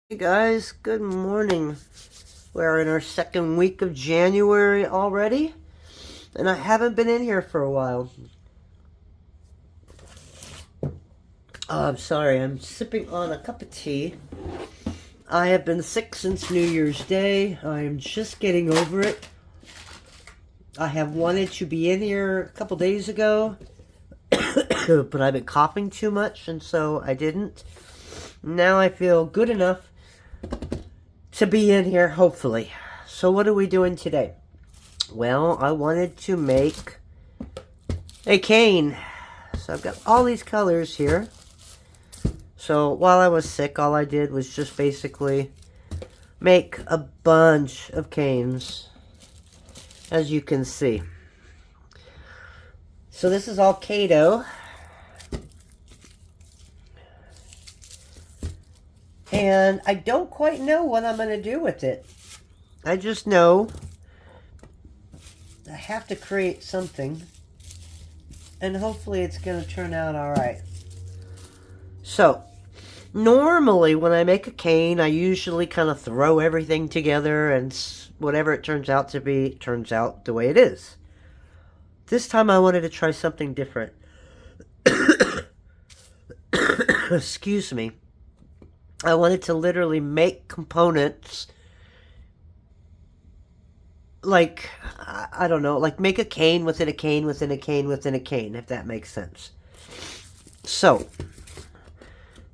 Hey guys, good morning. We're in our second week of January already, and I haven't been in here for a while. I'm sorry, I'm sipping on a cup of tea. I have been sick since New Year's Day. I am just getting over it. I have wanted to be in here a couple days ago, but I've been coughing too much, and so I didn't. Now I feel good enough to be in here, hopefully. So what are we doing today? Well, I wanted to make a cane. So I've got all these colors here. So while I was sick, all I did was just basically make a bunch of canes, as you can see. So this is all Kato. And I don't quite know what I'm going to do with it. I just know I have to create something. And hopefully it's going to turn out alright. So, normally when I make a cane, I usually kind of throw everything together and whatever it turns out to be, turns out the way it is. This time I wanted to try something different. Excuse me. I wanted to literally make components like, I don't know, like make a cane within a cane within a cane within a cane, if that makes sense. So,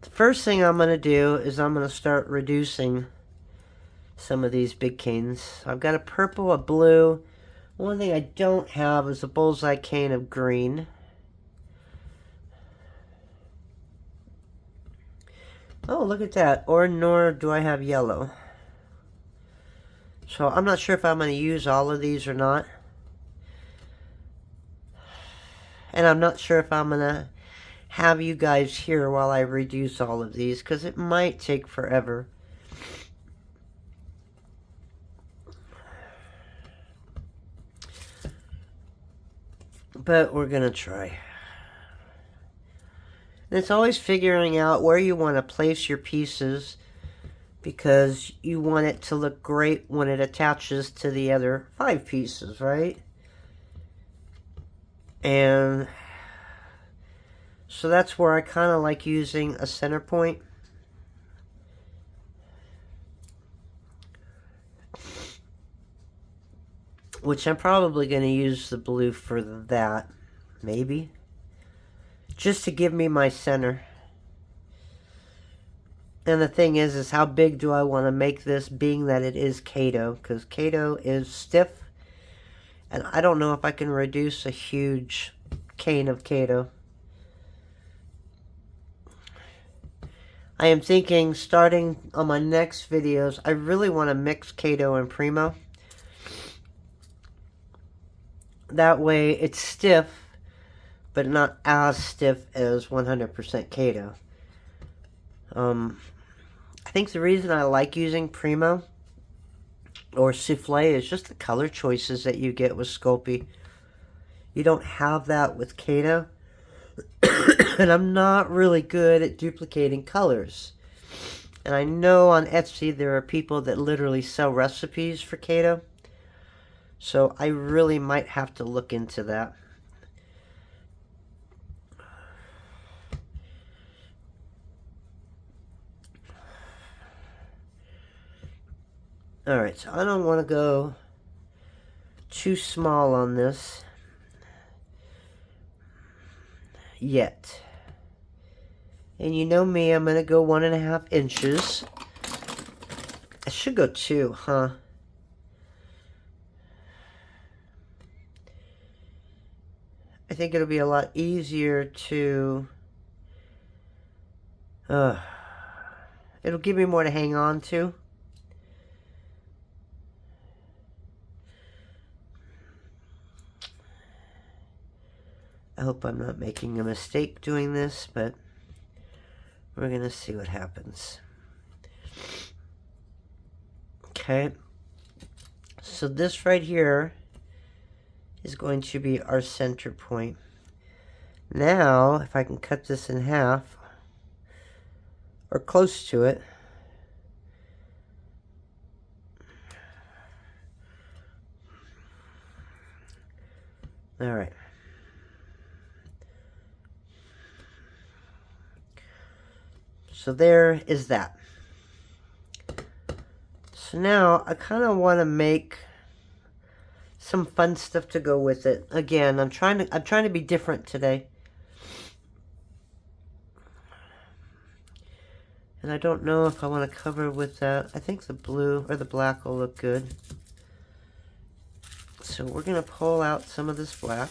the first thing I'm going to do is I'm going to start reducing some of these big canes. I've got a purple, a blue. One thing I don't have is a bullseye cane of green. Oh, look at that. Or nor do I have yellow. So I'm not sure if I'm going to use all of these or not. And I'm not sure if I'm going to have you guys here while I reduce all of these, because it might take forever. But we're going to try. And it's always figuring out where you want to place your pieces, because you want it to look great when it attaches to the other 5 pieces, right? And so that's where I kind of like using a center point. Which I'm probably going to use the blue for that, maybe. Just to give me my center. And the thing is how big do I want to make this, being that it is Kato? Because Kato is stiff. And I don't know if I can reduce a huge cane of Kato. I am thinking, starting on my next videos, I really want to mix Kato and Primo. That way it's stiff, but not as stiff as 100% Kato. I think the reason I like using Primo or Souffle is just the color choices that you get with Sculpey. You don't have that with Kato. And I'm not really good at duplicating colors. And I know on Etsy there are people that literally sell recipes for Kato. So I really might have to look into that. Alright, so I don't want to go too small on this yet. And you know me, I'm going to go 1.5 inches. I should go 2, huh? I think it'll be a lot easier to... it'll give me more to hang on to. I hope I'm not making a mistake doing this, but we're going to see what happens. Okay. So this right here is going to be our center point. Now, if I can cut this in half, or close to it, All right. So there is that. So now I kind of want to make some fun stuff to go with it. Again, I'm trying to be different today. And I don't know if I want to cover with that. I think the blue or the black will look good. So we're going to pull out some of this black.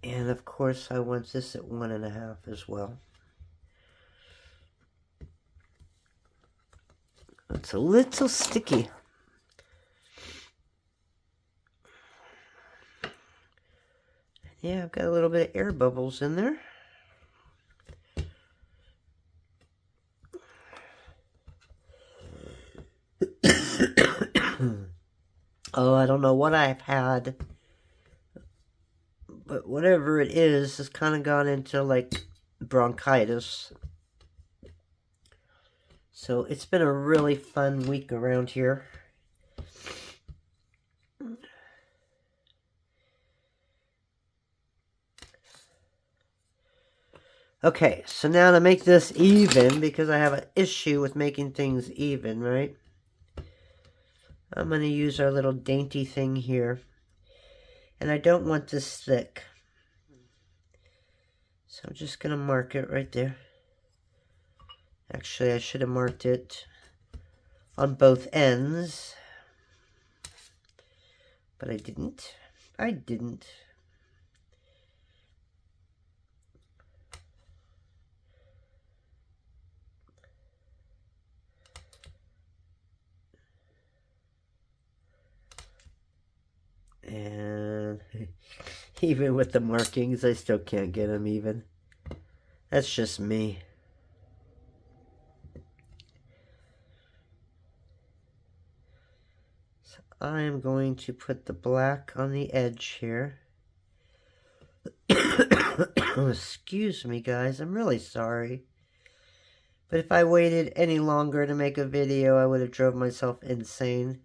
And of course I want this at 1.5 as well. It's a little sticky. Yeah, I've got a little bit of air bubbles in there. Oh, I don't know what I've had, but whatever it is has kind of gone into like bronchitis. So it's been a really fun week around here. Okay, so now to make this even, because I have an issue with making things even, right? I'm going to use our little dainty thing here. And I don't want this thick. So I'm just going to mark it right there. Actually, I should have marked it on both ends. But I didn't. I didn't. And even with the markings, I still can't get them even. That's just me. So I am going to put the black on the edge here. Oh, excuse me, guys. I'm really sorry. But if I waited any longer to make a video, I would have drove myself insane.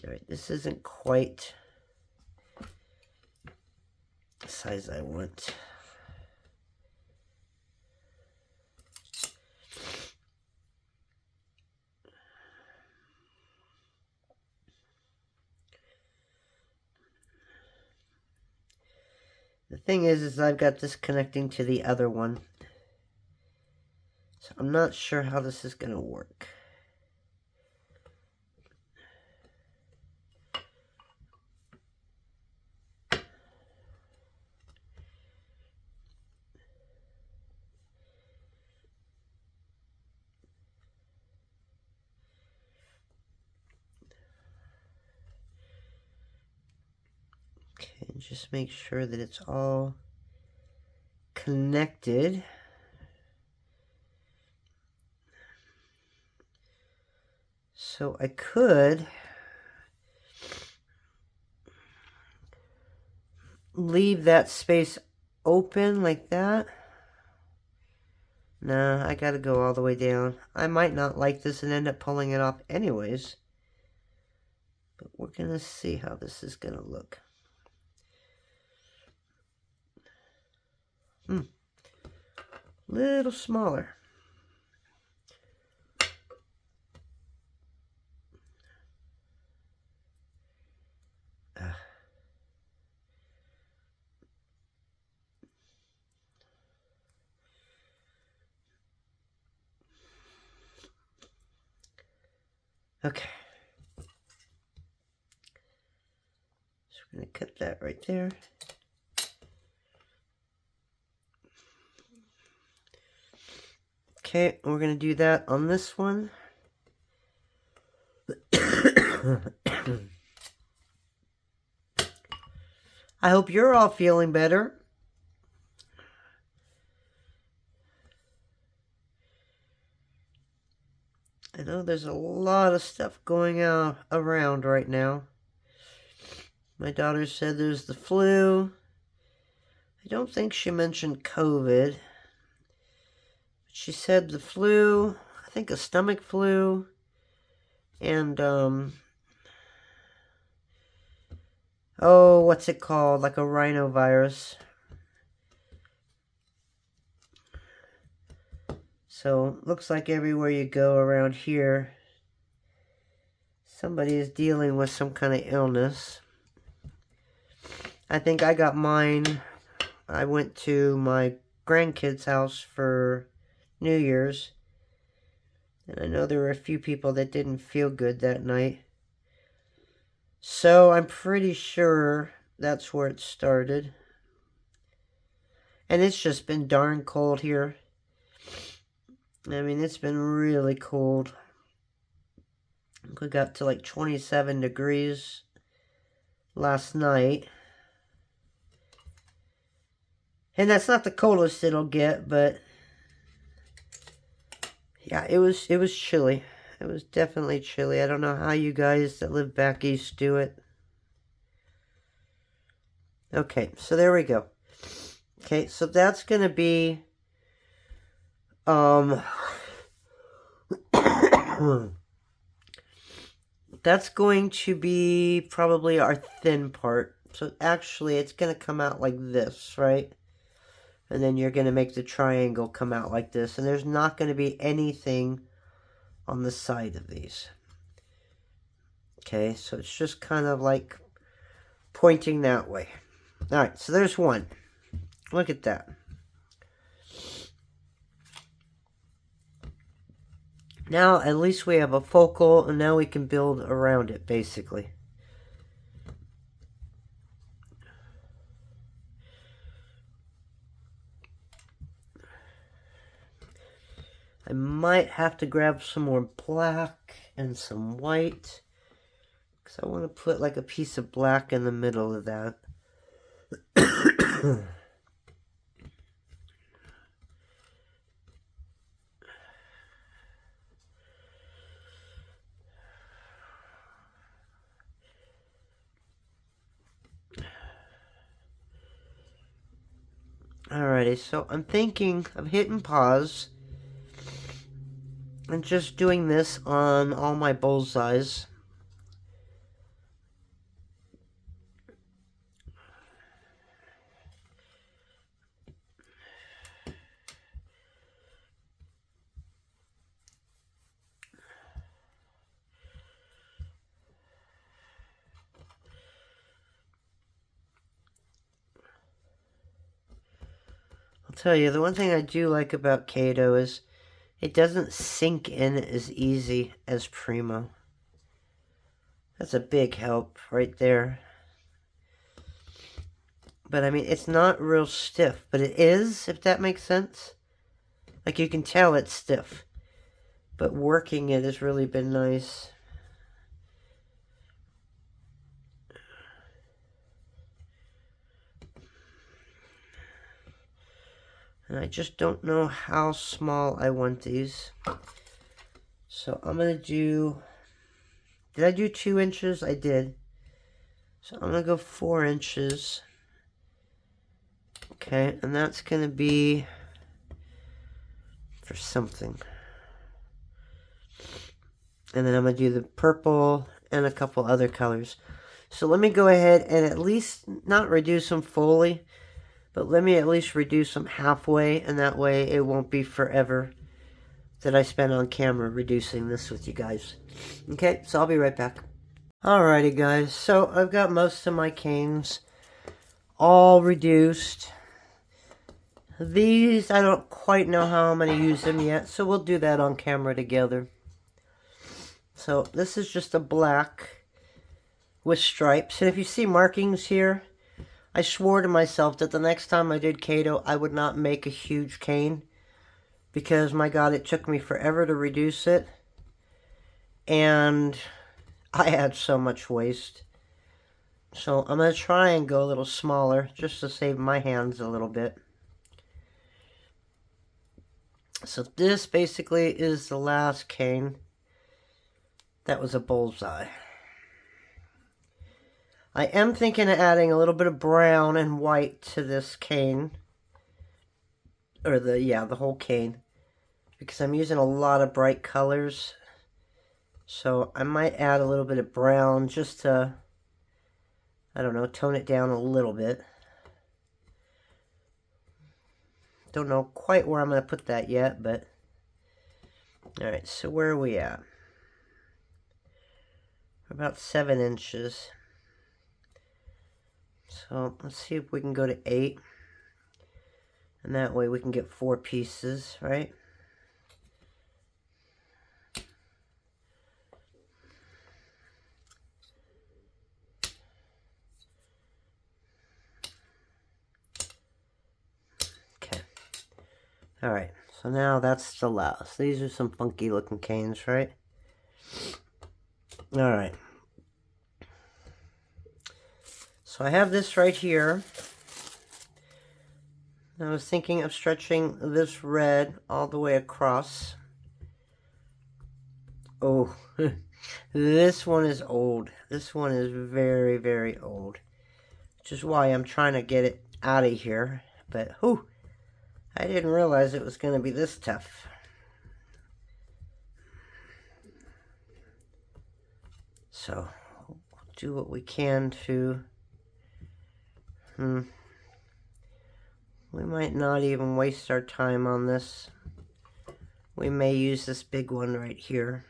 Alright, this isn't quite the size I want. The thing is I've got this connecting to the other one. So I'm not sure how this is going to work. Okay, just make sure that it's all connected. So I could leave that space open like that. Nah, I gotta go all the way down. I might not like this and end up pulling it off anyways. But we're gonna see how this is gonna look. Little smaller. Okay. So we're going to cut that right there. Okay, we're going to do that on this one. I hope you're all feeling better. I know there's a lot of stuff going on around right now. My daughter said there's the flu. I don't think she mentioned COVID. She said the flu, I think a stomach flu, and, oh, what's it called? Like a rhinovirus. So, looks like everywhere you go around here, somebody is dealing with some kind of illness. I think I got mine. I went to my grandkids' house for New Year's. And I know there were a few people that didn't feel good that night. So I'm pretty sure that's where it started. And it's just been darn cold here. I mean, it's been really cold. We got to like 27 degrees last night. And that's not the coldest it'll get, but yeah, it was chilly. It was definitely chilly. I don't know how you guys that live back east do it. Okay, so there we go. Okay, so that's going to be that's going to be probably our thin part. So actually it's going to come out like this, right? And then you're going to make the triangle come out like this. And there's not going to be anything on the side of these. Okay, so it's just kind of like pointing that way. Alright, so there's one. Look at that. Now, at least we have a focal, and now we can build around it, basically. I might have to grab some more black and some white, because I want to put like a piece of black in the middle of that. Alrighty, so I'm thinking of hitting pause and just doing this on all my bullseyes. I'll tell you, the one thing I do like about Kato is it doesn't sink in as easy as Primo. That's a big help right there. But I mean, it's not real stiff, but it is, if that makes sense. Like you can tell it's stiff. But working it has really been nice. And I just don't know how small I want these. So I'm going to do... Did I do 2 inches? I did. So I'm going to go 4 inches. Okay, and that's going to be for something. And then I'm going to do the purple and a couple other colors. So let me go ahead and at least not reduce them fully, but let me at least reduce them halfway, and that way it won't be forever that I spend on camera reducing this with you guys. Okay, so I'll be right back. Alrighty guys, so I've got most of my canes all reduced. These, I don't quite know how I'm going to use them yet, so we'll do that on camera together. So this is just a black with stripes, and if you see markings here, I swore to myself that the next time I did Kato, I would not make a huge cane, because my god, it took me forever to reduce it, and I had so much waste. So I'm going to try and go a little smaller, just to save my hands a little bit. So this basically is the last cane that was a bullseye. I am thinking of adding a little bit of brown and white to this cane. Or the whole cane. Because I'm using a lot of bright colors. So I might add a little bit of brown just to, I don't know, tone it down a little bit. Don't know quite where I'm going to put that yet, but... Alright, so where are we at? About 7 inches. So let's see if we can go to 8. And that way we can get 4 pieces, right? Okay. Alright, so now that's the last. These are some funky looking canes, right? Alright. So I have this right here. I was thinking of stretching this red all the way across. Oh, this one is old. This one is very, very old. Which is why I'm trying to get it out of here. But, whew, I didn't realize it was going to be this tough. So, we'll do what we can to... We might not even waste our time on this. We may use this big one right here.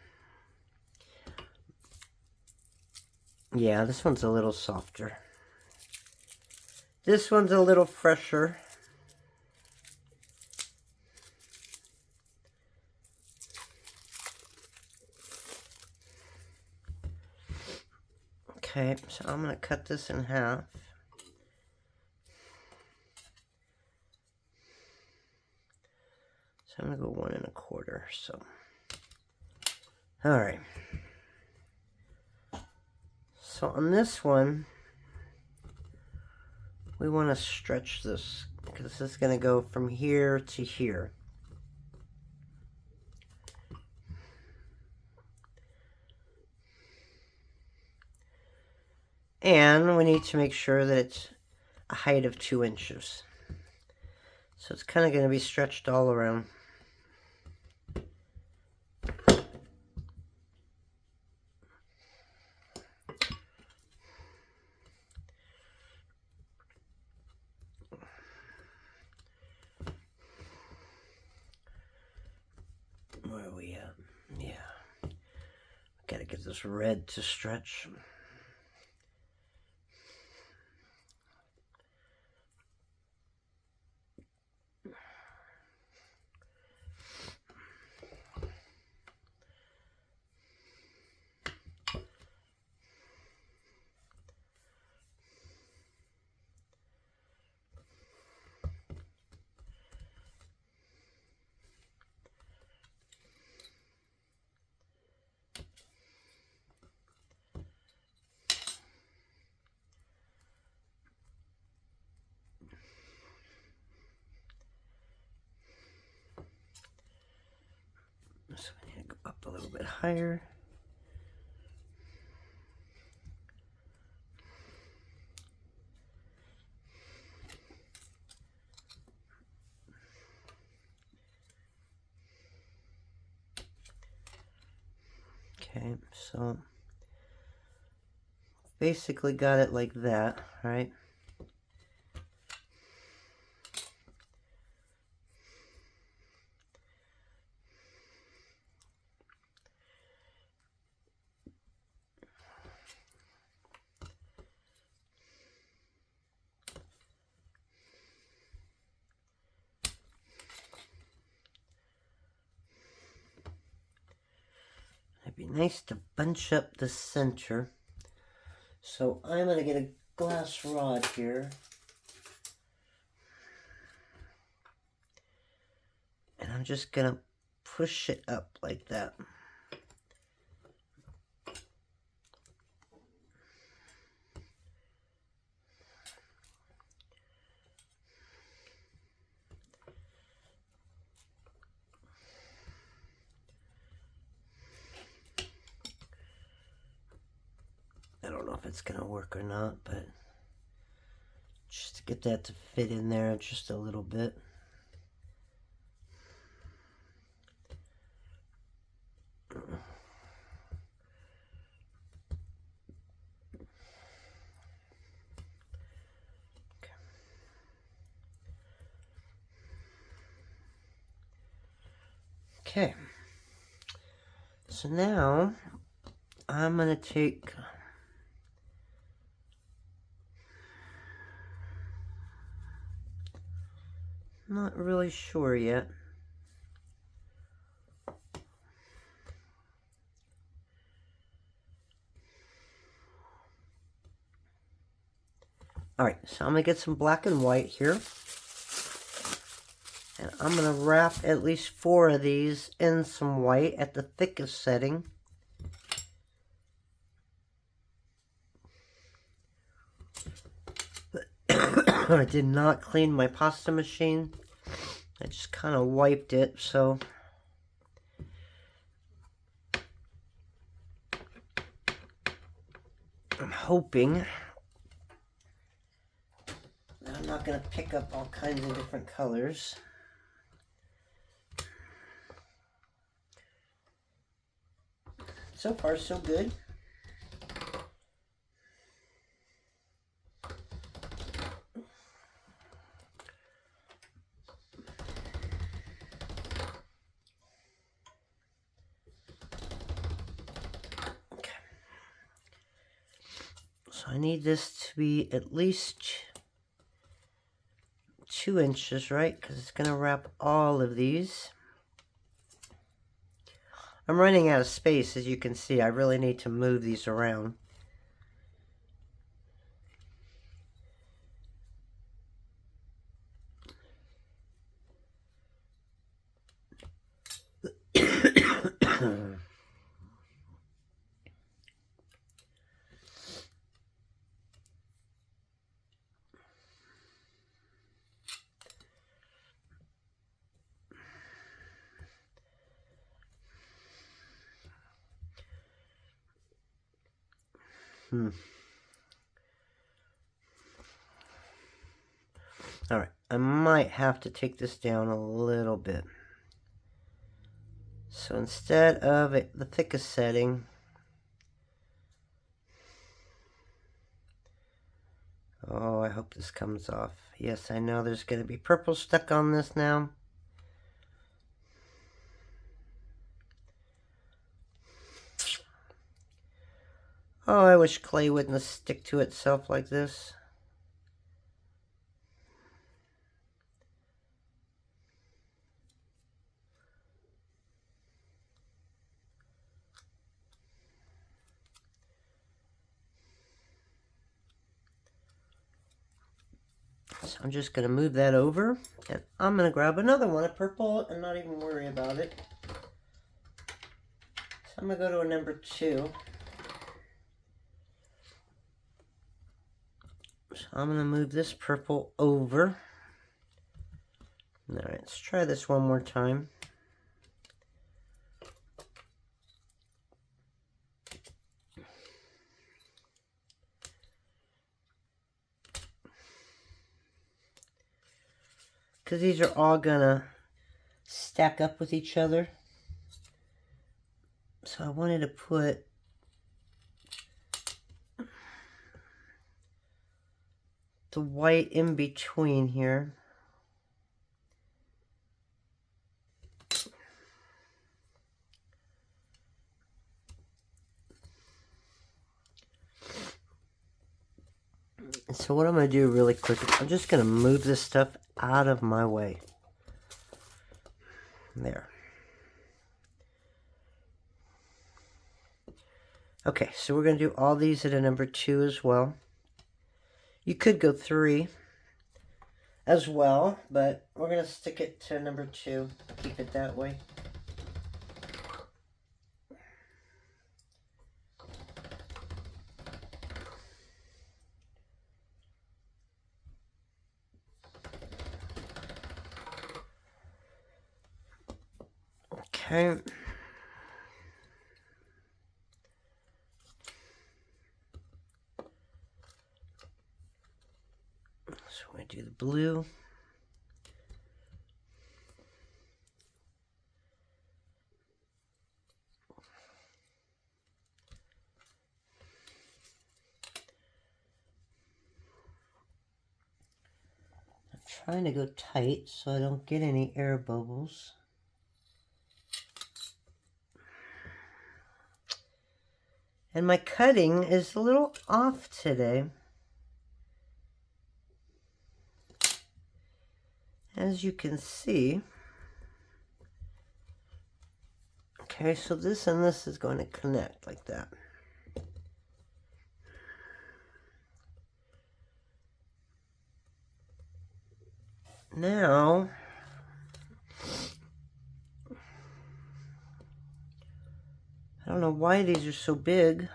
Yeah, this one's a little softer. This one's a little fresher. Okay, so I'm going to cut this in half. So I'm going to go 1 1/4, so. Alright. So on this one, we want to stretch this, because this is going to go from here to here. And we need to make sure that it's a height of 2 inches. So it's kind of going to be stretched all around. Where are we at? Yeah. Gotta get this red to stretch. So we need to go up a little bit higher. Okay, so basically got it like that, right? It'd be nice to bunch up the center. So I'm going to get a glass rod here. And I'm just going to push it up like that. if it's going to work or not, but just to get that to fit in there just a little bit. Okay, so now I'm going to take not really sure yet. Alright, so I'm going to get some black and white here. And I'm going to wrap at least 4 of these in some white at the thickest setting. I did not clean my pasta machine. I just kind of wiped it, so I'm hoping that I'm not going to pick up all kinds of different colors. So far, so good. Okay. So I need this to be at least 2 inches, right? Because it's going to wrap all of these. I'm running out of space, as you can see. I really need to move these around. Alright, I might have to take this down a little bit. So instead of the thickest setting, oh, I hope this comes off. Yes, I know there's going to be purple stuck on this now. Oh, I wish clay wouldn't stick to itself like this. So I'm just going to move that over, and I'm going to grab another one of purple and not even worry about it. So I'm going to go to a number 2. So I'm going to move this purple over. Alright, let's try this one more time. Because these are all going to stack up with each other. So I wanted to put the white in between here. And so what I'm going to do really quick is I'm just going to move this stuff out of my way. There. Okay, so we're going to do all these at a number 2 as well. You could go 3 as well, but we're going to stick it to number 2. Keep it that way. Okay. blue. I'm trying to go tight so I don't get any air bubbles. And my cutting is a little off today. As you can see. Okay, so this and this is going to connect like that. Now, I don't know why these are so big.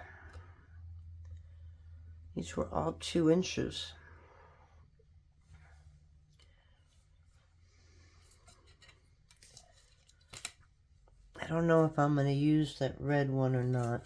These were all 2 inches. I don't know if I'm going to use that red one or not.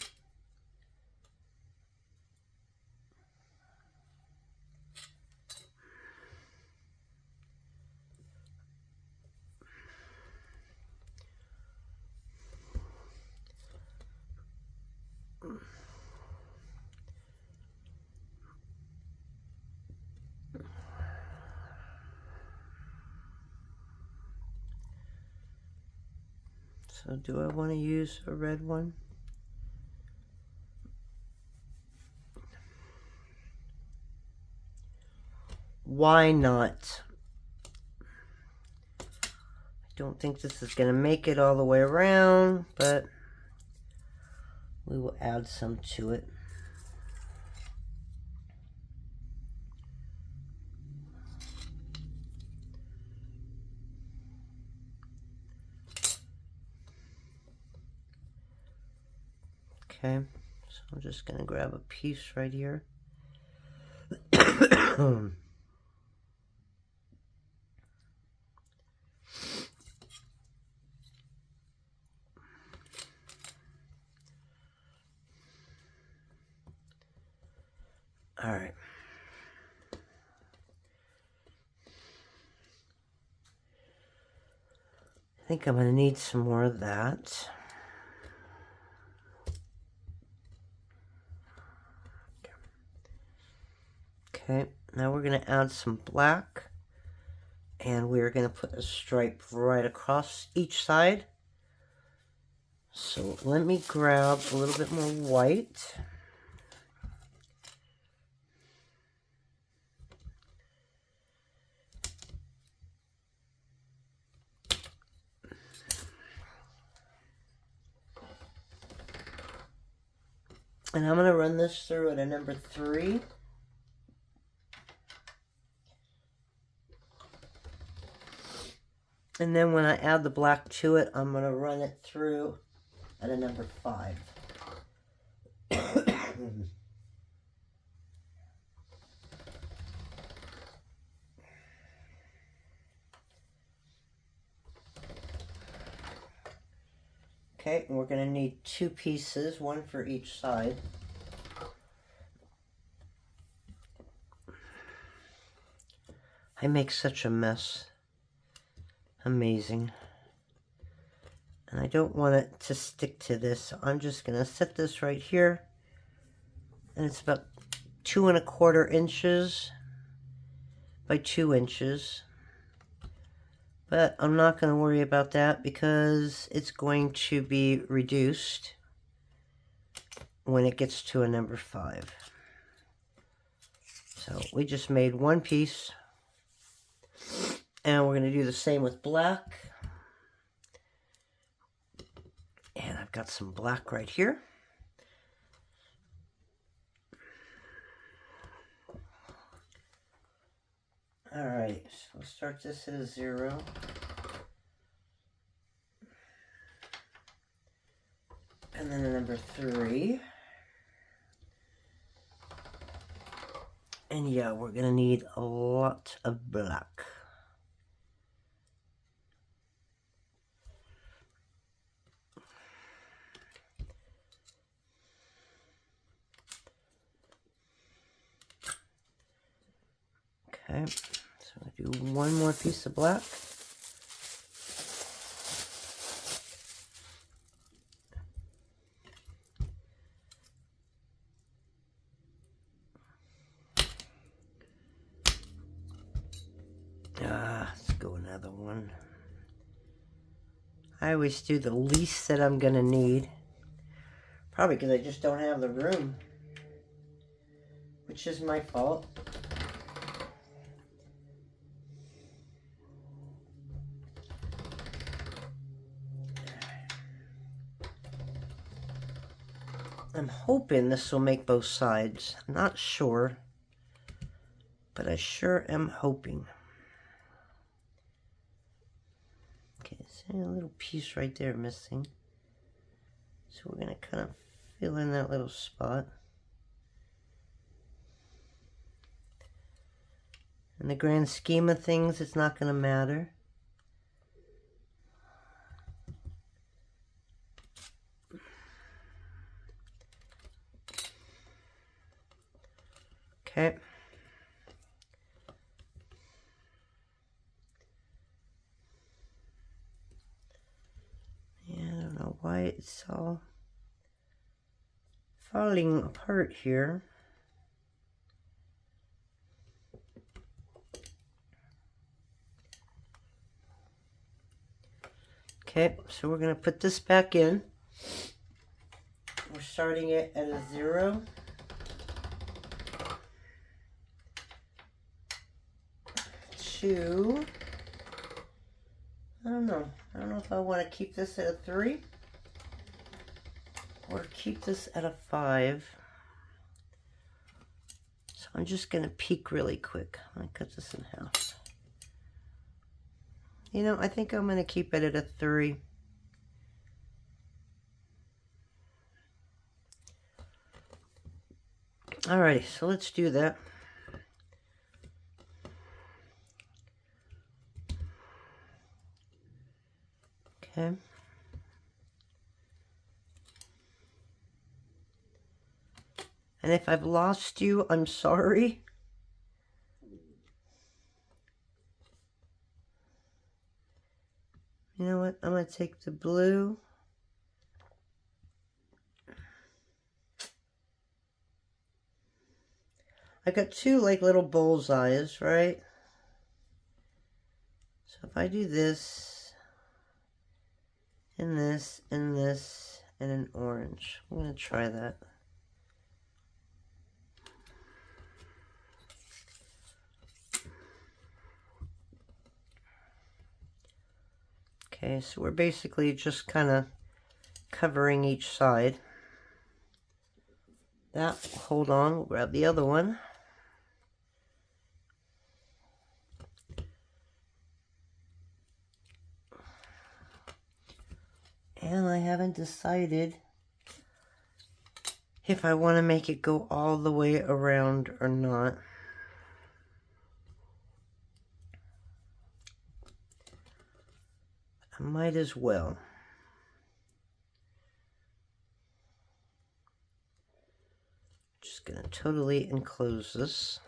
So do I want to use a red one? Why not? I don't think this is going to make it all the way around, but we will add some to it. Okay, so I'm just going to grab a piece right here. All right. I think I'm going to need some more of that. Okay, now we're going to add some black, and we're going to put a stripe right across each side. So let me grab a little bit more white. And I'm going to run this through at a number 3. And then when I add the black to it, I'm going to run it through at a number 5. Okay, and we're going to need 2 pieces, one for each side. I make such a mess. Amazing. And I don't want it to stick to this, so I'm just going to set this right here. And it's about 2 1/4 inches by 2 inches. But I'm not going to worry about that because it's going to be reduced when it gets to a number 5. So we just made 1 piece. And we're going to do the same with black. And I've got some black right here. Alright, so we'll start this at a 0. And then a number 3. And yeah, we're going to need a lot of black. Okay, so I'll do one more piece of black. Let's go another one. I always do the least that I'm gonna need. Probably because I just don't have the room, which is my fault. I'm hoping this will make both sides. I'm not sure, but I sure am hoping. Okay, see a little piece right there missing. So we're gonna kind of fill in that little spot. In the grand scheme of things, it's not gonna matter. Okay. Yeah, I don't know why it's all falling apart here. Okay, so we're going to put this back in. We're starting it at a 0. Two. I don't know if I want to keep this at a 3 or keep this at a 5. So I'm just going to peek really quick. I'm going to cut this in half. You know, I think I'm going to keep it at a 3. Alrighty, so let's do that. Okay. And if I've lost you, I'm sorry. You know what? I'm going to take the blue. I got two like little bullseyes, right? So if I do this, and this, and this, and an orange. I'm going to try that. Okay, so we're basically just kind of covering each side. That, hold on, we'll grab the other one. And I haven't decided if I want to make it go all the way around or not. I might as well. Just going to totally enclose this.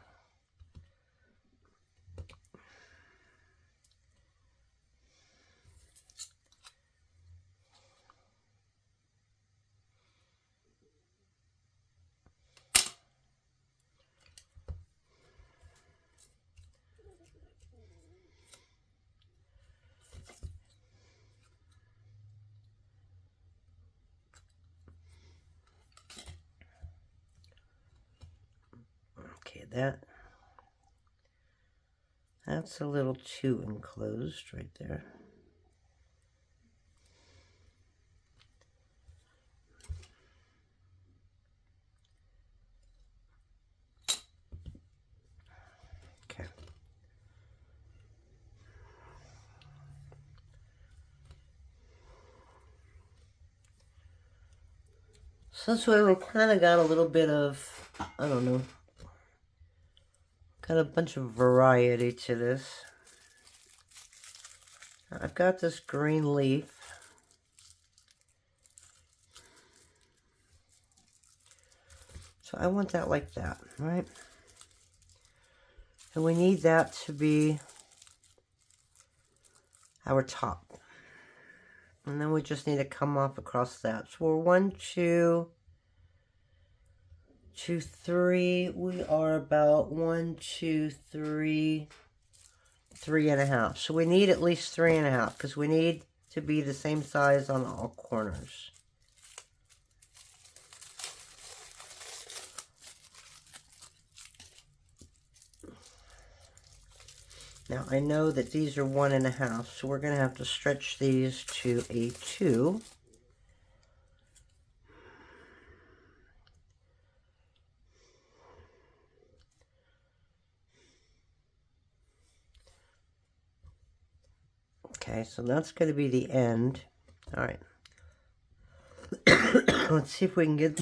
Okay, that's a little too enclosed right there. Okay. So this way we kind of got a little bit of, I don't know, got a bunch of variety to this. I've got this green leaf. So I want that like that, right? And we need that to be our top. And then we just need to come off across that. So we're 1, 2, 2, 3. We are about 1, 2, 3, 3.5. So we need at least 3.5 because we need to be the same size on all corners. Now I know that these are 1.5, so we're going to have to stretch these to a 2. Okay, so that's going to be the end. All right. Let's see if we can get...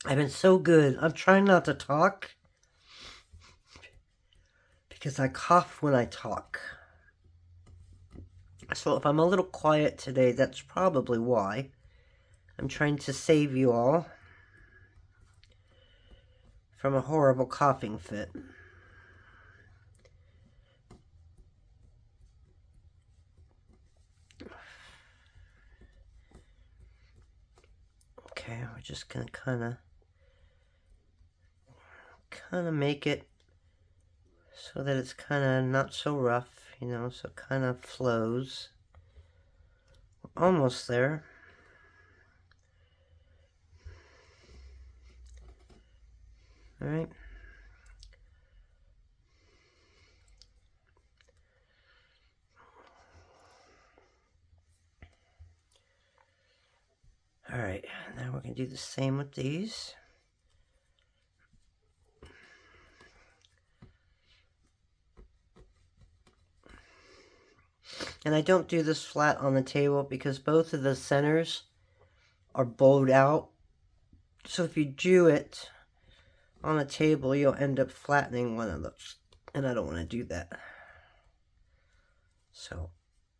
I've been so good. I'm trying not to talk because I cough when I talk. So if I'm a little quiet today, that's probably why. I'm trying to save you all from a horrible coughing fit. Okay, we're just gonna kind of make it so that it's kind of not so rough, you know, so it kind of flows. We're almost there. All right. All right, now we're going to do the same with these. And I don't do this flat on the table because both of the centers are bowed out. So if you do it on the table, you'll end up flattening one of those. And I don't want to do that. So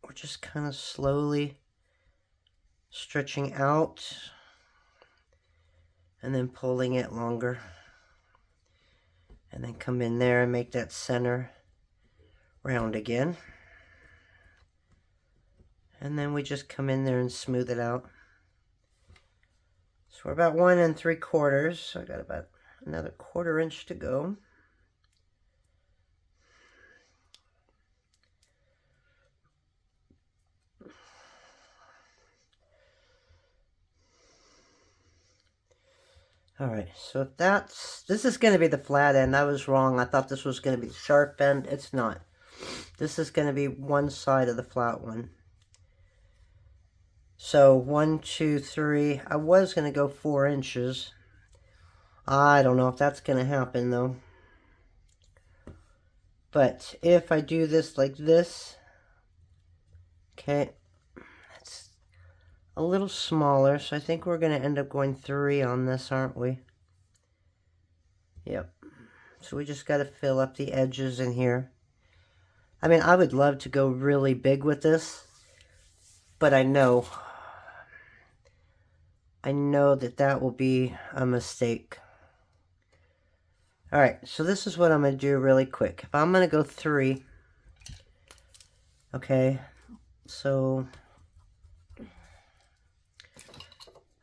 we're just kind of slowly stretching out and then pulling it longer. And then come in there and make that center round again. And then we just come in there and smooth it out. So we're about 1 3/4. So I got about another 1/4 inch to go. Alright, so if this is going to be the flat end. I was wrong. I thought this was going to be the sharp end. It's not. This is going to be one side of the flat one. So 1, 2, 3. I was going to go 4 inches. I don't know if that's going to happen though. But if I do this like this, okay, it's a little smaller. So I think we're going to end up going 3 on this, aren't we? Yep. So we just got to fill up the edges in here. I mean, I would love to go really big with this, but I know that that will be a mistake. All right, so this is what I'm going to do really quick. If I'm going to go 3, okay, so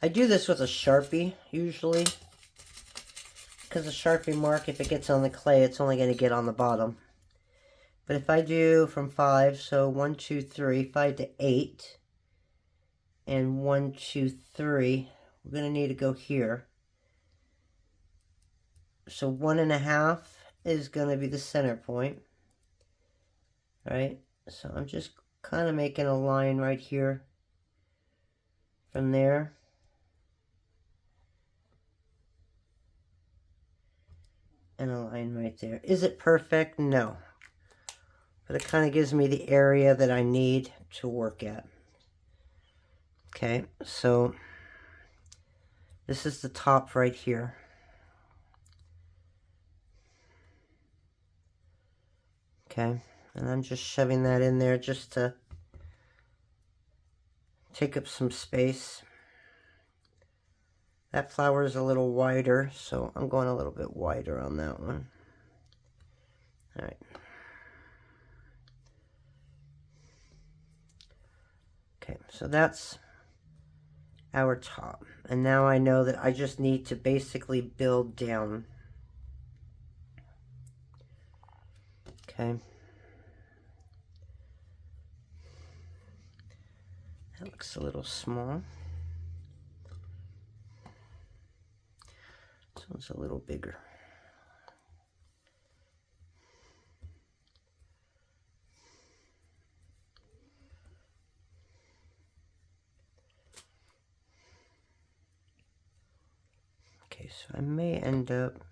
I do this with a Sharpie usually, because a Sharpie mark, if it gets on the clay, it's only going to get on the bottom. But if I do from 5, so 1, 2, 3, 5 to 8, and 1, 2, 3, we're going to need to go here. So 1.5 is going to be the center point, right? So I'm just kind of making a line right here from there. And a line right there. Is it perfect? No. But it kind of gives me the area that I need to work at. Okay, so this is the top right here. Okay, and I'm just shoving that in there just to take up some space. That flower is a little wider, so I'm going a little bit wider on that one. All right. Okay, so that's our top. And now I know that I just need to basically build down. Okay. That looks a little small. This one's a little bigger. Okay, so I may end up...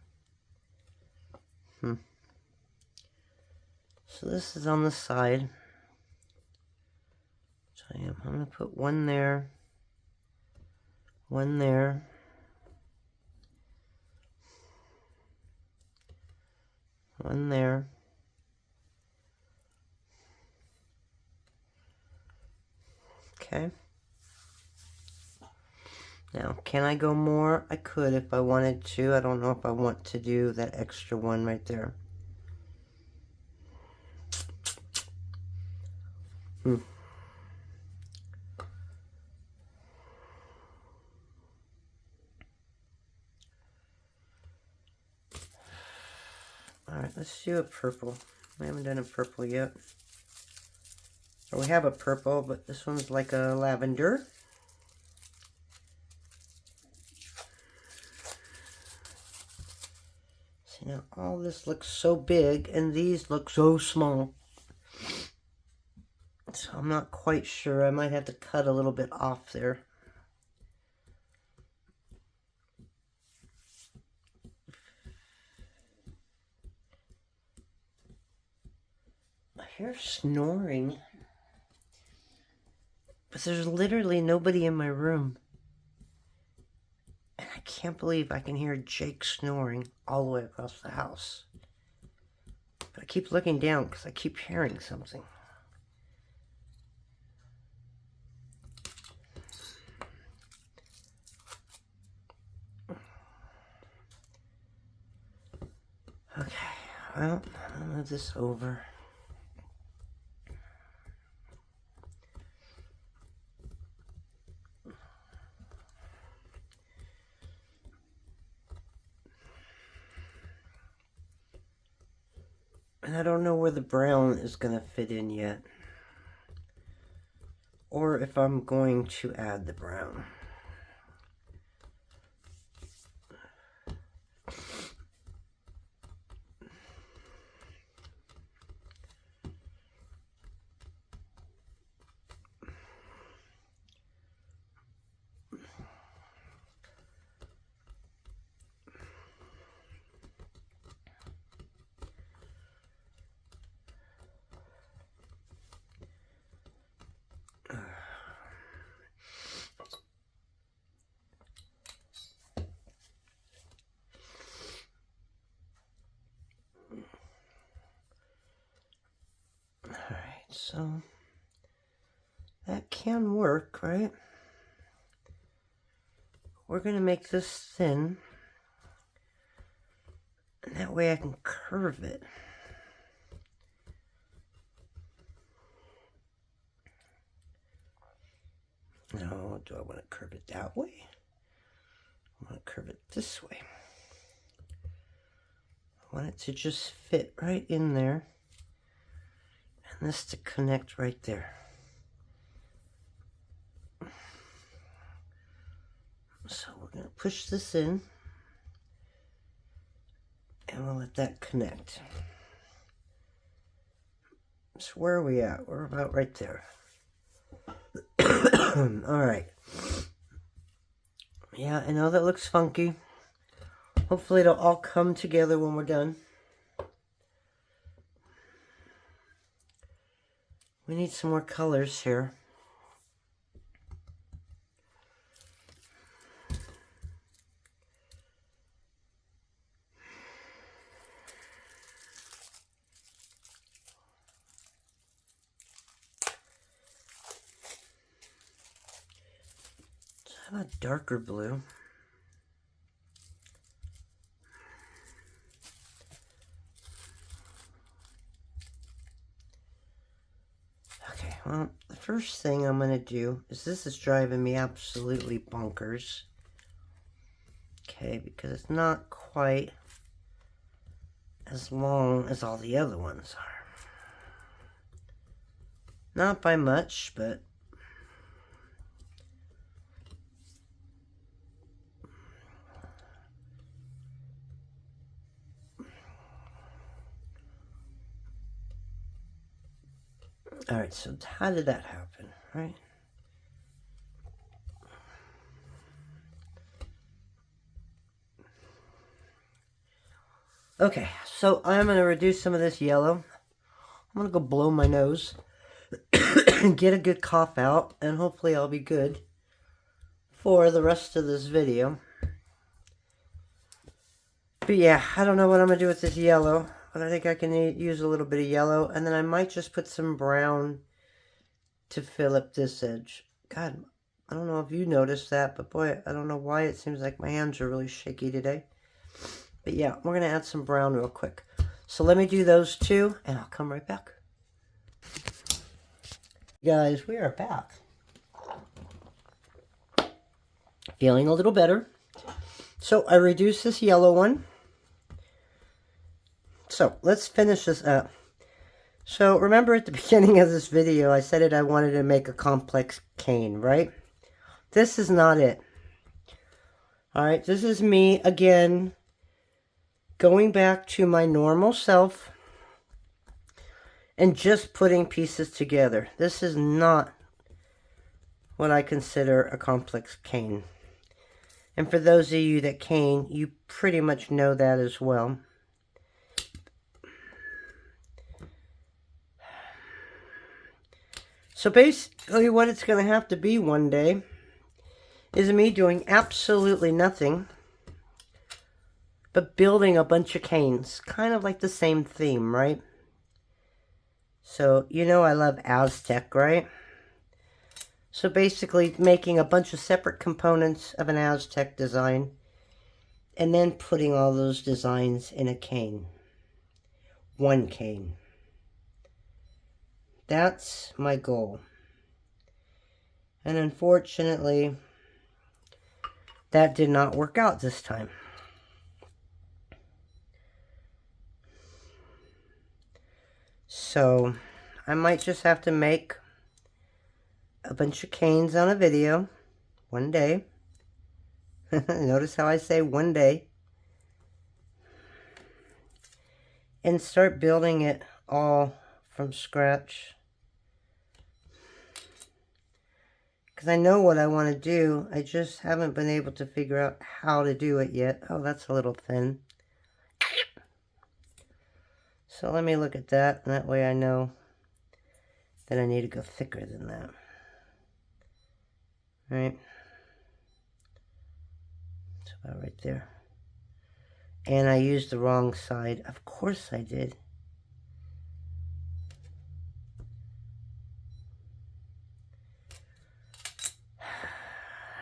So this is on the side. So I'm going to put one there, one there, one there. Okay. Now, can I go more? I could if I wanted to. I don't know if I want to do that extra one right there. Alright, let's do a purple. We haven't done a purple yet. Or we have a purple, but this one's like a lavender. See, now all this looks so big, and these look so small. So I'm not quite sure. I might have to cut a little bit off there. I hear snoring. But there's literally nobody in my room. And I can't believe I can hear Jake snoring all the way across the house. But I keep looking down because I keep hearing something. Okay, well, I'll move this over. And I don't know where the brown is going to fit in yet. Or if I'm going to add the brown. So that can work, right? We're going to make this thin. And that way I can curve it. No, do I want to curve it that way? I want to curve it this way. I want it to just fit right in there. And this to connect right there. So we're going to push this in. And we'll let that connect. So where are we at? We're about right there. Alright. Yeah, I know that looks funky. Hopefully it'll all come together when we're done. We need some more colors here. So how about darker blue? well, the first thing I'm going to do is, this is driving me absolutely bonkers. Okay, because it's not quite as long as all the other ones are. Not by much, but alright, so how did that happen, right? Okay, so I'm going to reduce some of this yellow. I'm going to go blow my nose and get a good cough out, and hopefully I'll be good for the rest of this video. But yeah, I don't know what I'm going to do with this yellow, but I think I can use a little bit of yellow, and then I might just put some brown to fill up this edge. God, I don't know if you noticed that, but boy, I don't know why it seems like my hands are really shaky today. But yeah, we're going to add some brown real quick. So let me do those two, and I'll come right back. Guys, we are back. Feeling a little better. So I reduced this yellow one. So let's finish this up. So remember at the beginning of this video, I said I wanted to make a complex cane, right? This is not it. Alright, this is me, again, going back to my normal self and just putting pieces together. This is not what I consider a complex cane. And for those of you that cane, you pretty much know that as well. So basically what it's going to have to be one day is me doing absolutely nothing but building a bunch of canes. Kind of like the same theme, right? So, you know I love Aztec, right? So basically making a bunch of separate components of an Aztec design and then putting all those designs in a cane. One cane. That's my goal. And unfortunately, that did not work out this time. So, I might just have to make a bunch of canes on a video one day. Notice how I say one day. And start building it all from scratch. Because I know what I want to do. I just haven't been able to figure out how to do it yet. Oh, that's a little thin. So let me look at that. And that way I know that I need to go thicker than that. Right? It's about right there. And I used the wrong side. Of course I did.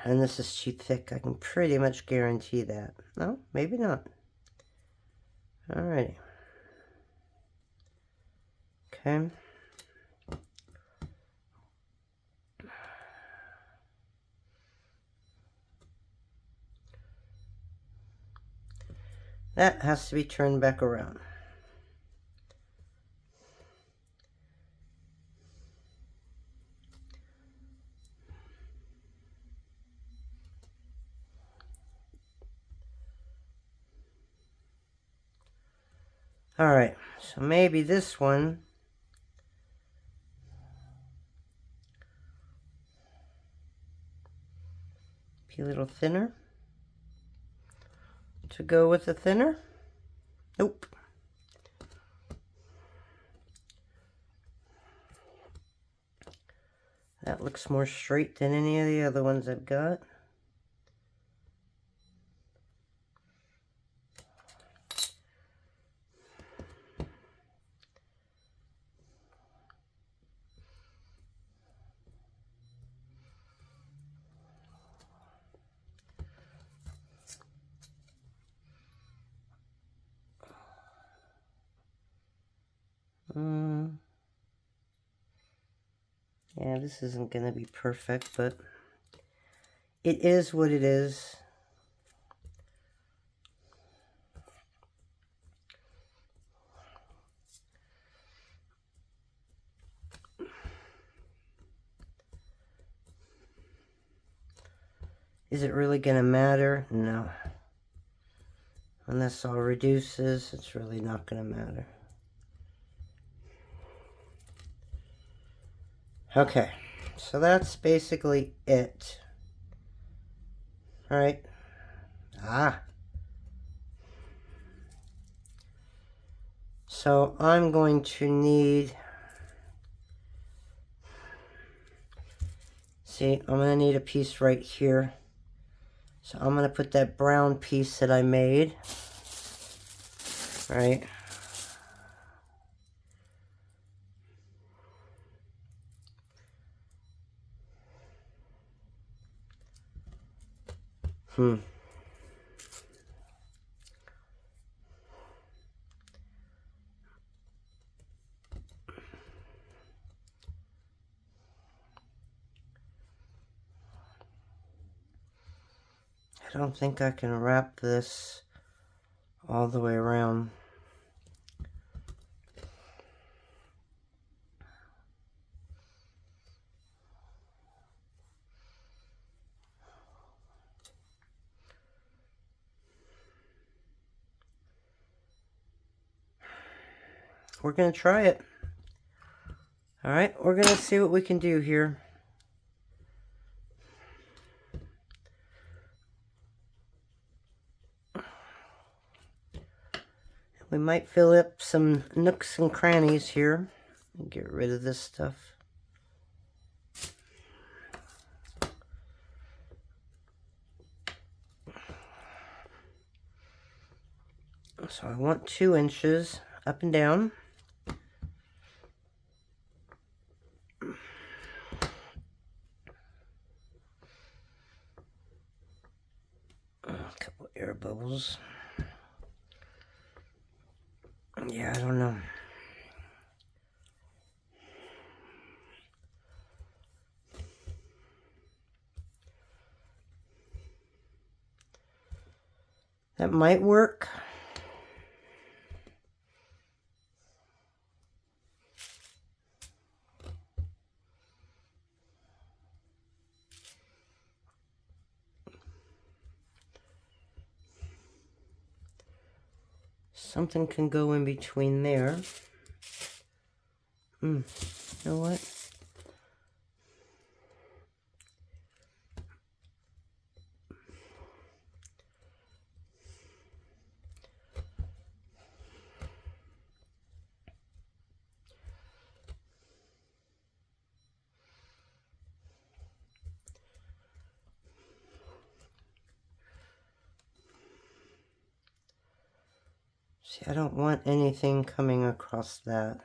And this is too thick. I can pretty much guarantee that. No, maybe not. Alrighty. Okay. That has to be turned back around. Alright, so maybe this one be a little thinner to go with the thinner. Nope. That looks more straight than any of the other ones I've got. Yeah, this isn't going to be perfect, but it is what it is. Is it really going to matter? No. When this all reduces, it's really not going to matter. Okay, so that's basically it. All right. So I'm going to need, see, I'm going to need a piece right here. So I'm going to put that brown piece that I made, right? I don't think I can wrap this all the way around. We're going to try it. All right, we're going to see what we can do here. We might fill up some nooks and crannies here and get rid of this stuff. So I want 2 inches up and down. A couple air bubbles. Yeah, I don't know. That might work. Something can go in between there. You know what? See, I don't want anything coming across that.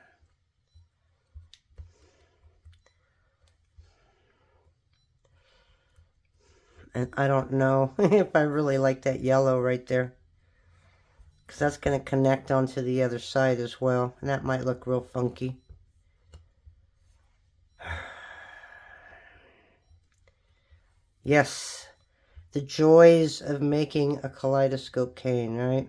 And I don't know if I really like that yellow right there, because that's going to connect onto the other side as well, and that might look real funky. Yes, the joys of making a kaleidoscope cane, right?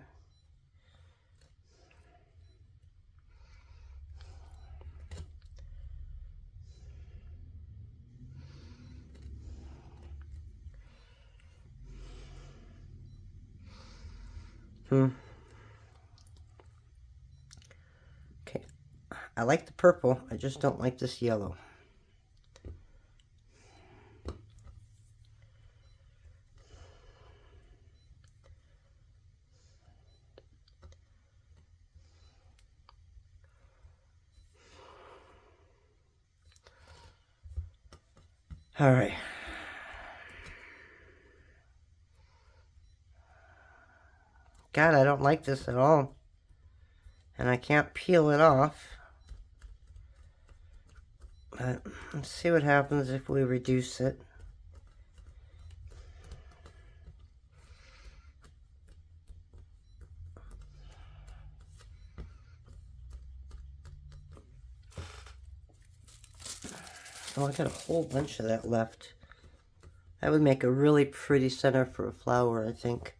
Okay, I like the purple, I just don't like this yellow. All right. God, I don't like this at all. And I can't peel it off. But let's see what happens if we reduce it. Oh, I got a whole bunch of that left. That would make a really pretty center for a flower, I think.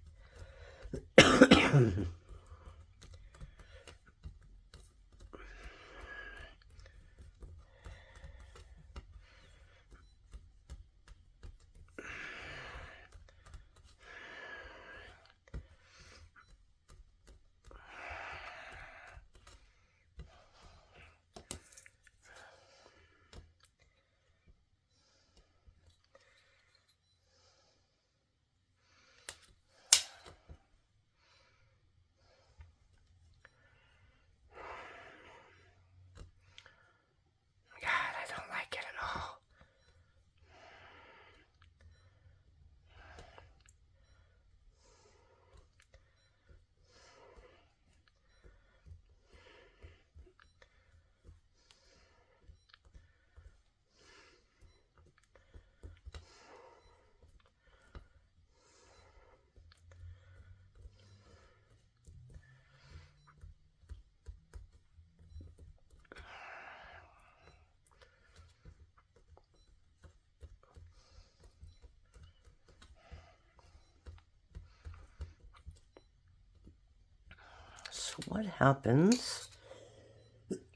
So what happens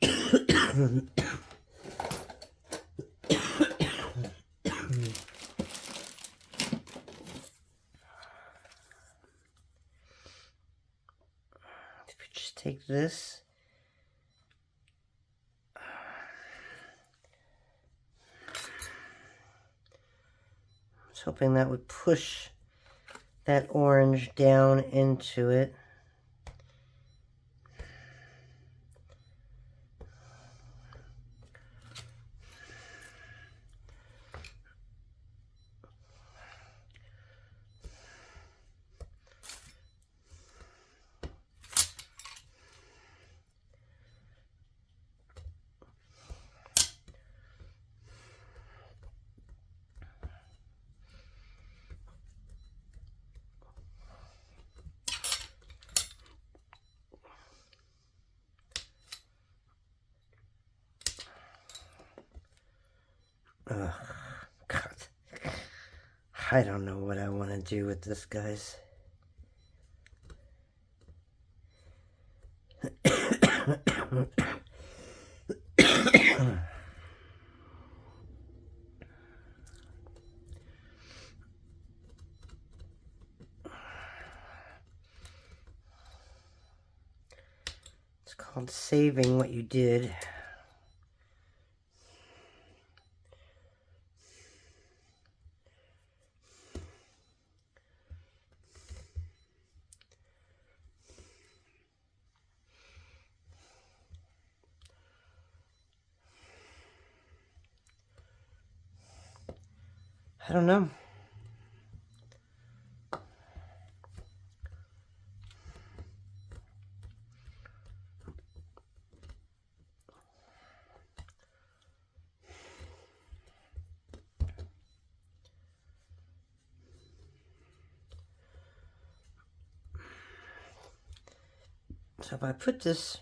if you just take this, I was hoping that would push that orange down into it. Ugh, God. I don't know what I want to do with this, guys. It's called saving what you did. I don't know. So if I put this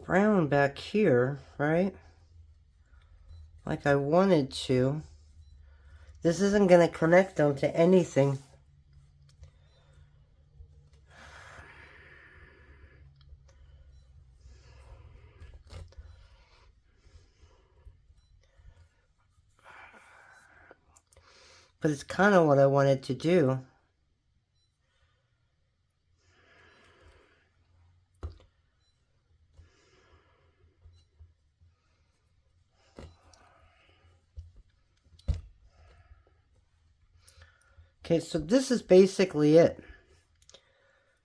brown back here, right, like I wanted to, this isn't going to connect onto anything. But it's kind of what I wanted to do. Okay, so this is basically it.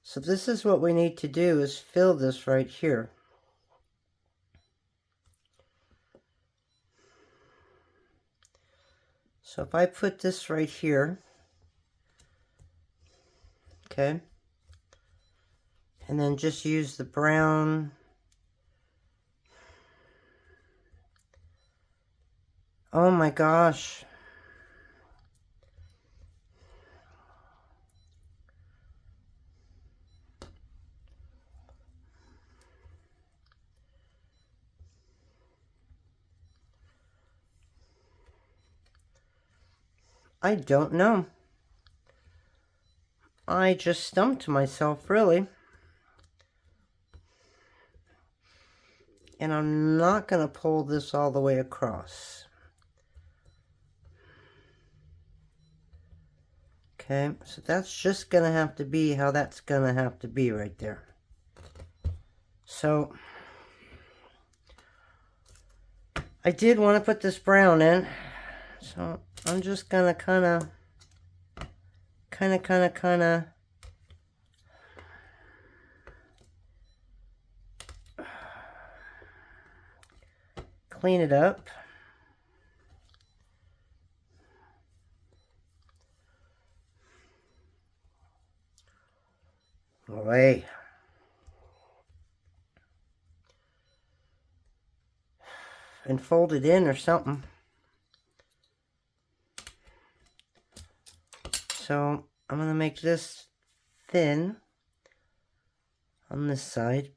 So this is what we need to do, is fill this right here. So if I put this right here, okay, and then just use the brown, oh my gosh. I don't know. I just stumped myself, really. And I'm not going to pull this all the way across. Okay, so that's just going to have to be how that's going to have to be right there. So, I did want to put this brown in. So, I'm just going to kind of clean it up. Away. And fold it in or something. So I'm going to make this thin on this side.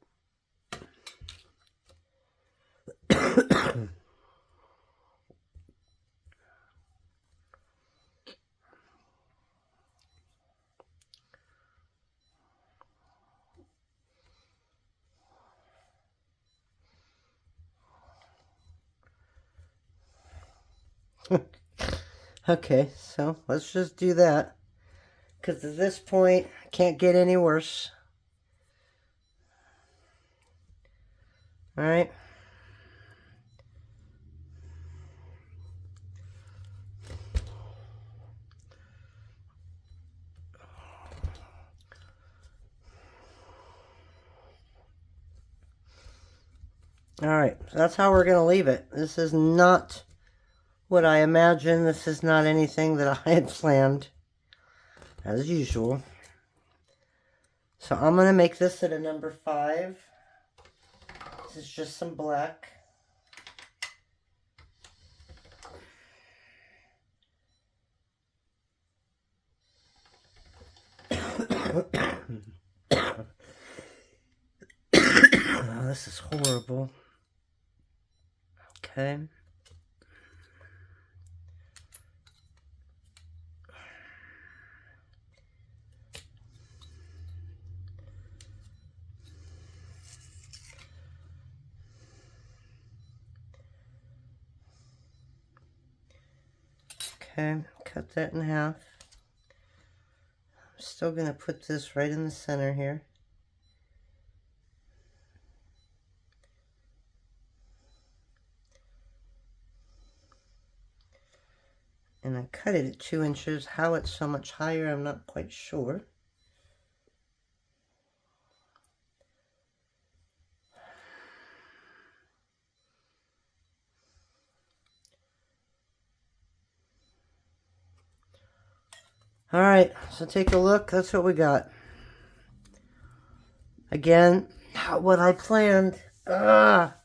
Okay, so let's just do that. Because at this point, I can't get any worse. Alright. Alright, so that's how we're going to leave it. This is not what I imagined. This is not anything that I had planned, as usual. So I'm going to make this at a number 5. This is just some black. Oh, this is horrible. Okay. Okay, cut that in half. I'm still going to put this right in the center here. And I cut it at 2 inches. How it's so much higher, I'm not quite sure. Alright, so take a look. That's what we got. Again, not what I planned. But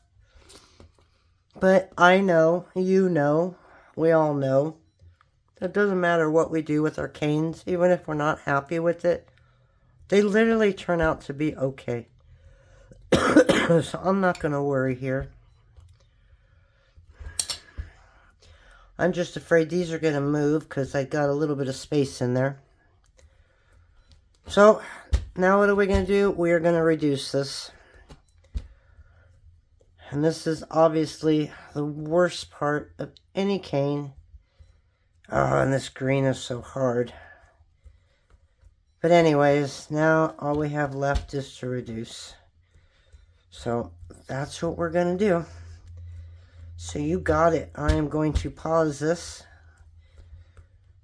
I know, you know, we all know. It doesn't matter what we do with our canes, even if we're not happy with it. They literally turn out to be okay. So I'm not going to worry here. I'm just afraid these are going to move because I got a little bit of space in there. So now what are we going to do? We are going to reduce this. And this is obviously the worst part of any cane. Oh, and this green is so hard. But anyways, now all we have left is to reduce. So that's what we're going to do. So you got it. I am going to pause this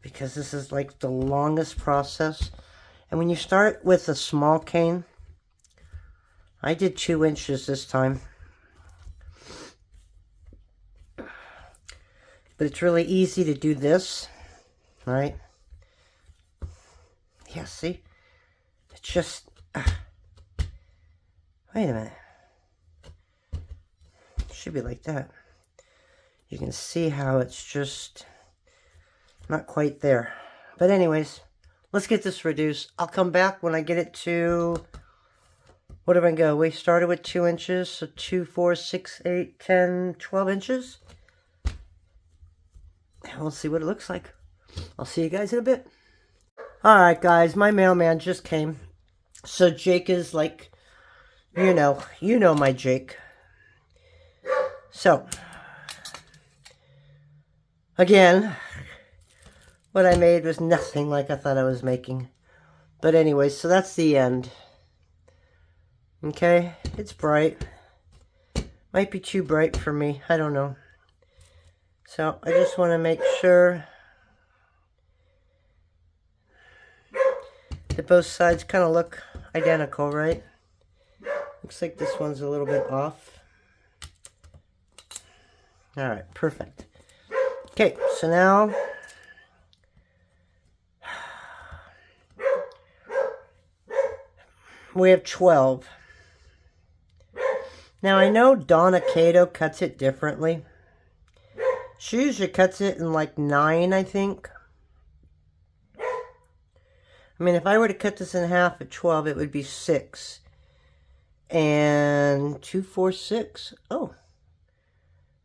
because this is like the longest process. And when you start with a small cane, I did 2 inches this time. But it's really easy to do this, right? Yeah, see? It's just... wait a minute. It should be like that. You can see how it's just not quite there. But anyways, let's get this reduced. I'll come back when I get it to... what did I go? We started with 2 inches, so 2, 4, 6, 8, 10, 12 inches. And we'll see what it looks like. I'll see you guys in a bit. Alright guys, my mailman just came. So Jake is like, you know my Jake. So, again, what I made was nothing like I thought I was making. But anyway, so that's the end. Okay, it's bright. Might be too bright for me, I don't know. So I just want to make sure that both sides kind of look identical, right? Looks like this one's a little bit off. Alright, perfect. Okay, so now we have 12. Now I know Donna Kato cuts it differently. She usually cuts it in like 9, I think. I mean, if I were to cut this in half at 12, it would be 6. And 2, 4, 6. Oh.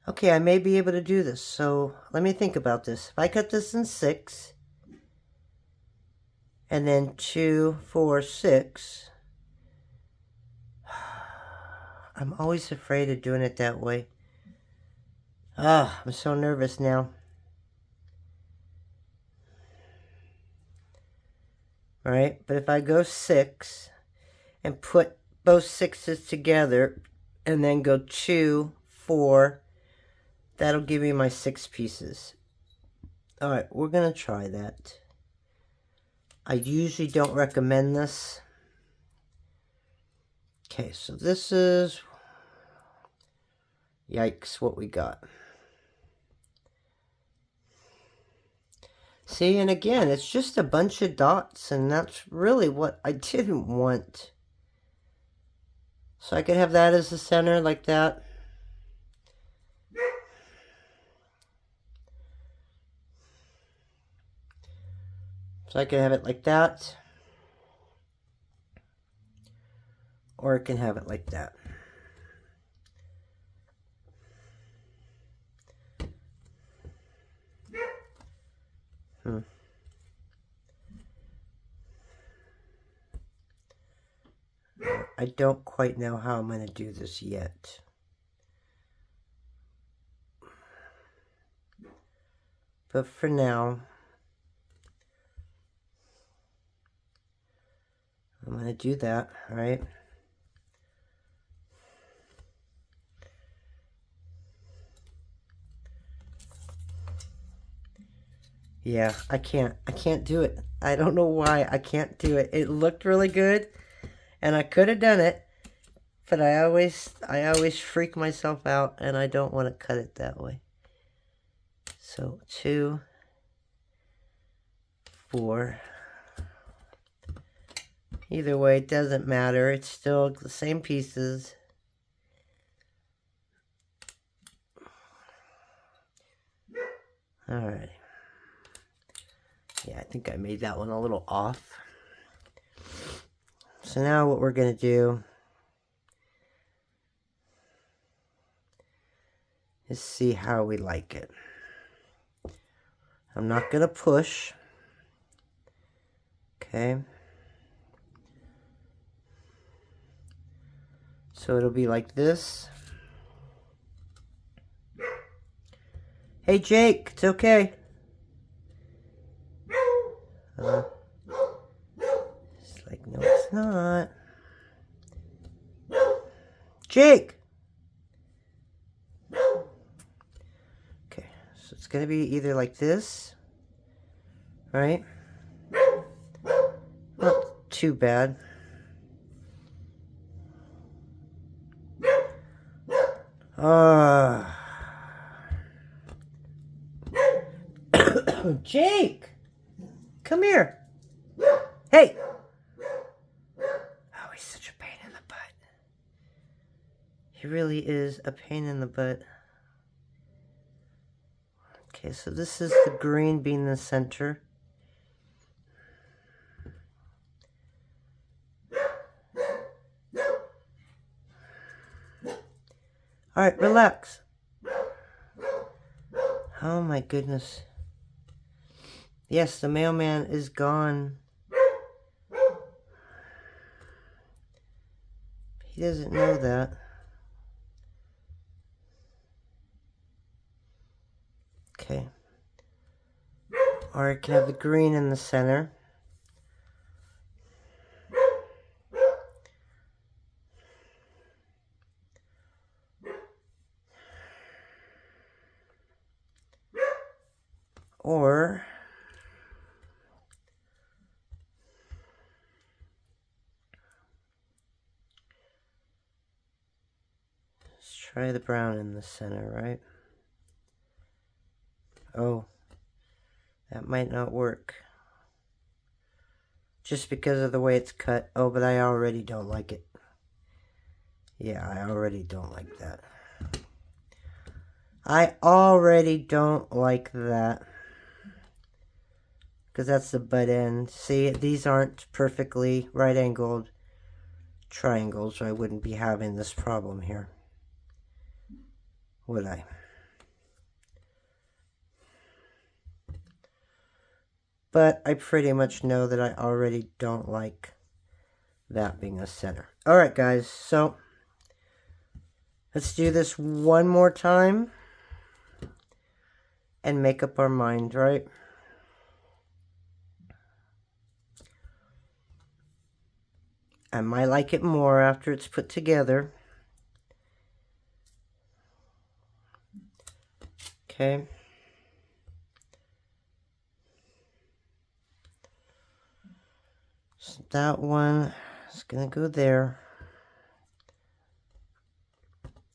Okay, I may be able to do this. So let me think about this. If I cut this in 6, and then 2, 4, 6. I'm always afraid of doing it that way. Ah, I'm so nervous now. Alright, but if I go 6 and put both 6s together and then go 2, 4, that'll give me my 6 pieces. Alright, we're going to try that. I usually don't recommend this. Okay, so this is... Yikes, what we got. See, and again, it's just a bunch of dots, and that's really what I didn't want. So I could have that as the center, like that. So I can have it like that. Or I can have it like that. I don't quite know how I'm going to do this yet. But for now, I'm going to do that, all right? Yeah, I can't do it. I don't know why I can't do it. It looked really good, and I could have done it, but I always freak myself out, and I don't want to cut it that way. So 2, 4. Either way, it doesn't matter. It's still the same pieces. All right. Yeah, I think I made that one a little off. So now what we're going to do is see how we like it. I'm not going to push. Okay. So it'll be like this. Hey Jake, it's okay. It's like, no, it's not. Jake! Okay, so it's going to be either like this, right? Not too bad. Jake! Come here! Hey! Oh, he's such a pain in the butt. He really is a pain in the butt. Okay, so this is the green being the center. Alright, relax. Oh my goodness. Yes, the mailman is gone. He doesn't know that. Okay. Or it can have the green in the center. Or let's try the brown in the center, right? Oh, that might not work. Just because of the way it's cut. Oh, but I already don't like it. Yeah, I already don't like that. I already don't like that. Because that's the butt end. See, these aren't perfectly right-angled triangles, so I wouldn't be having this problem here. Would I? But I pretty much know that I already don't like that being a center. Alright guys, so let's do this one more time and make up our mind, right? I might like it more after it's put together. Okay. So that one is going to go there.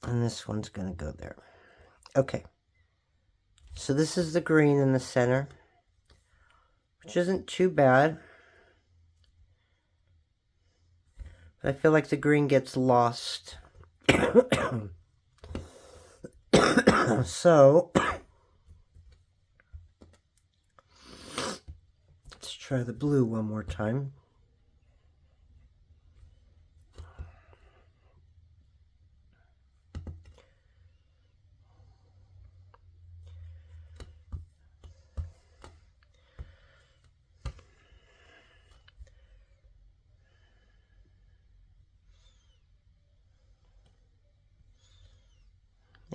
And this one's going to go there. Okay. So this is the green in the center, which isn't too bad. But I feel like the green gets lost. So, let's try the blue one more time.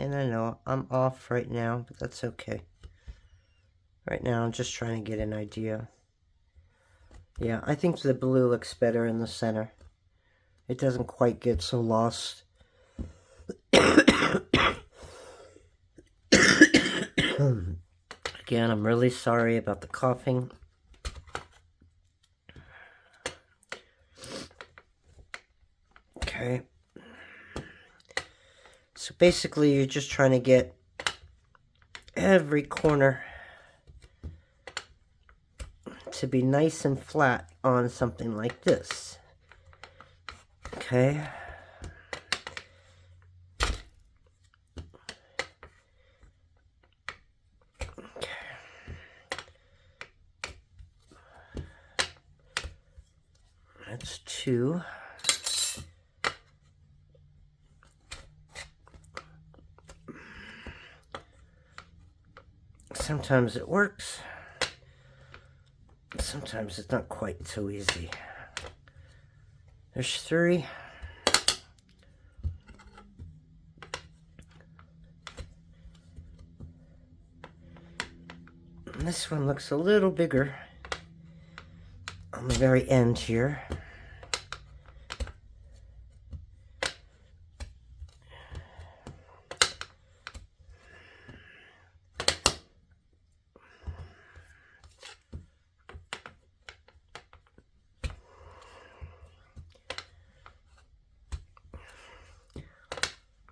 And I know I'm off right now, but that's okay. Right now I'm just trying to get an idea. Yeah, I think the blue looks better in the center. It doesn't quite get so lost. Again, I'm really sorry about the coughing. Okay. So basically you're just trying to get every corner to be nice and flat on something like this. Okay. That's two. Sometimes it works. Sometimes it's not quite so easy. There's three. And this one looks a little bigger on the very end here.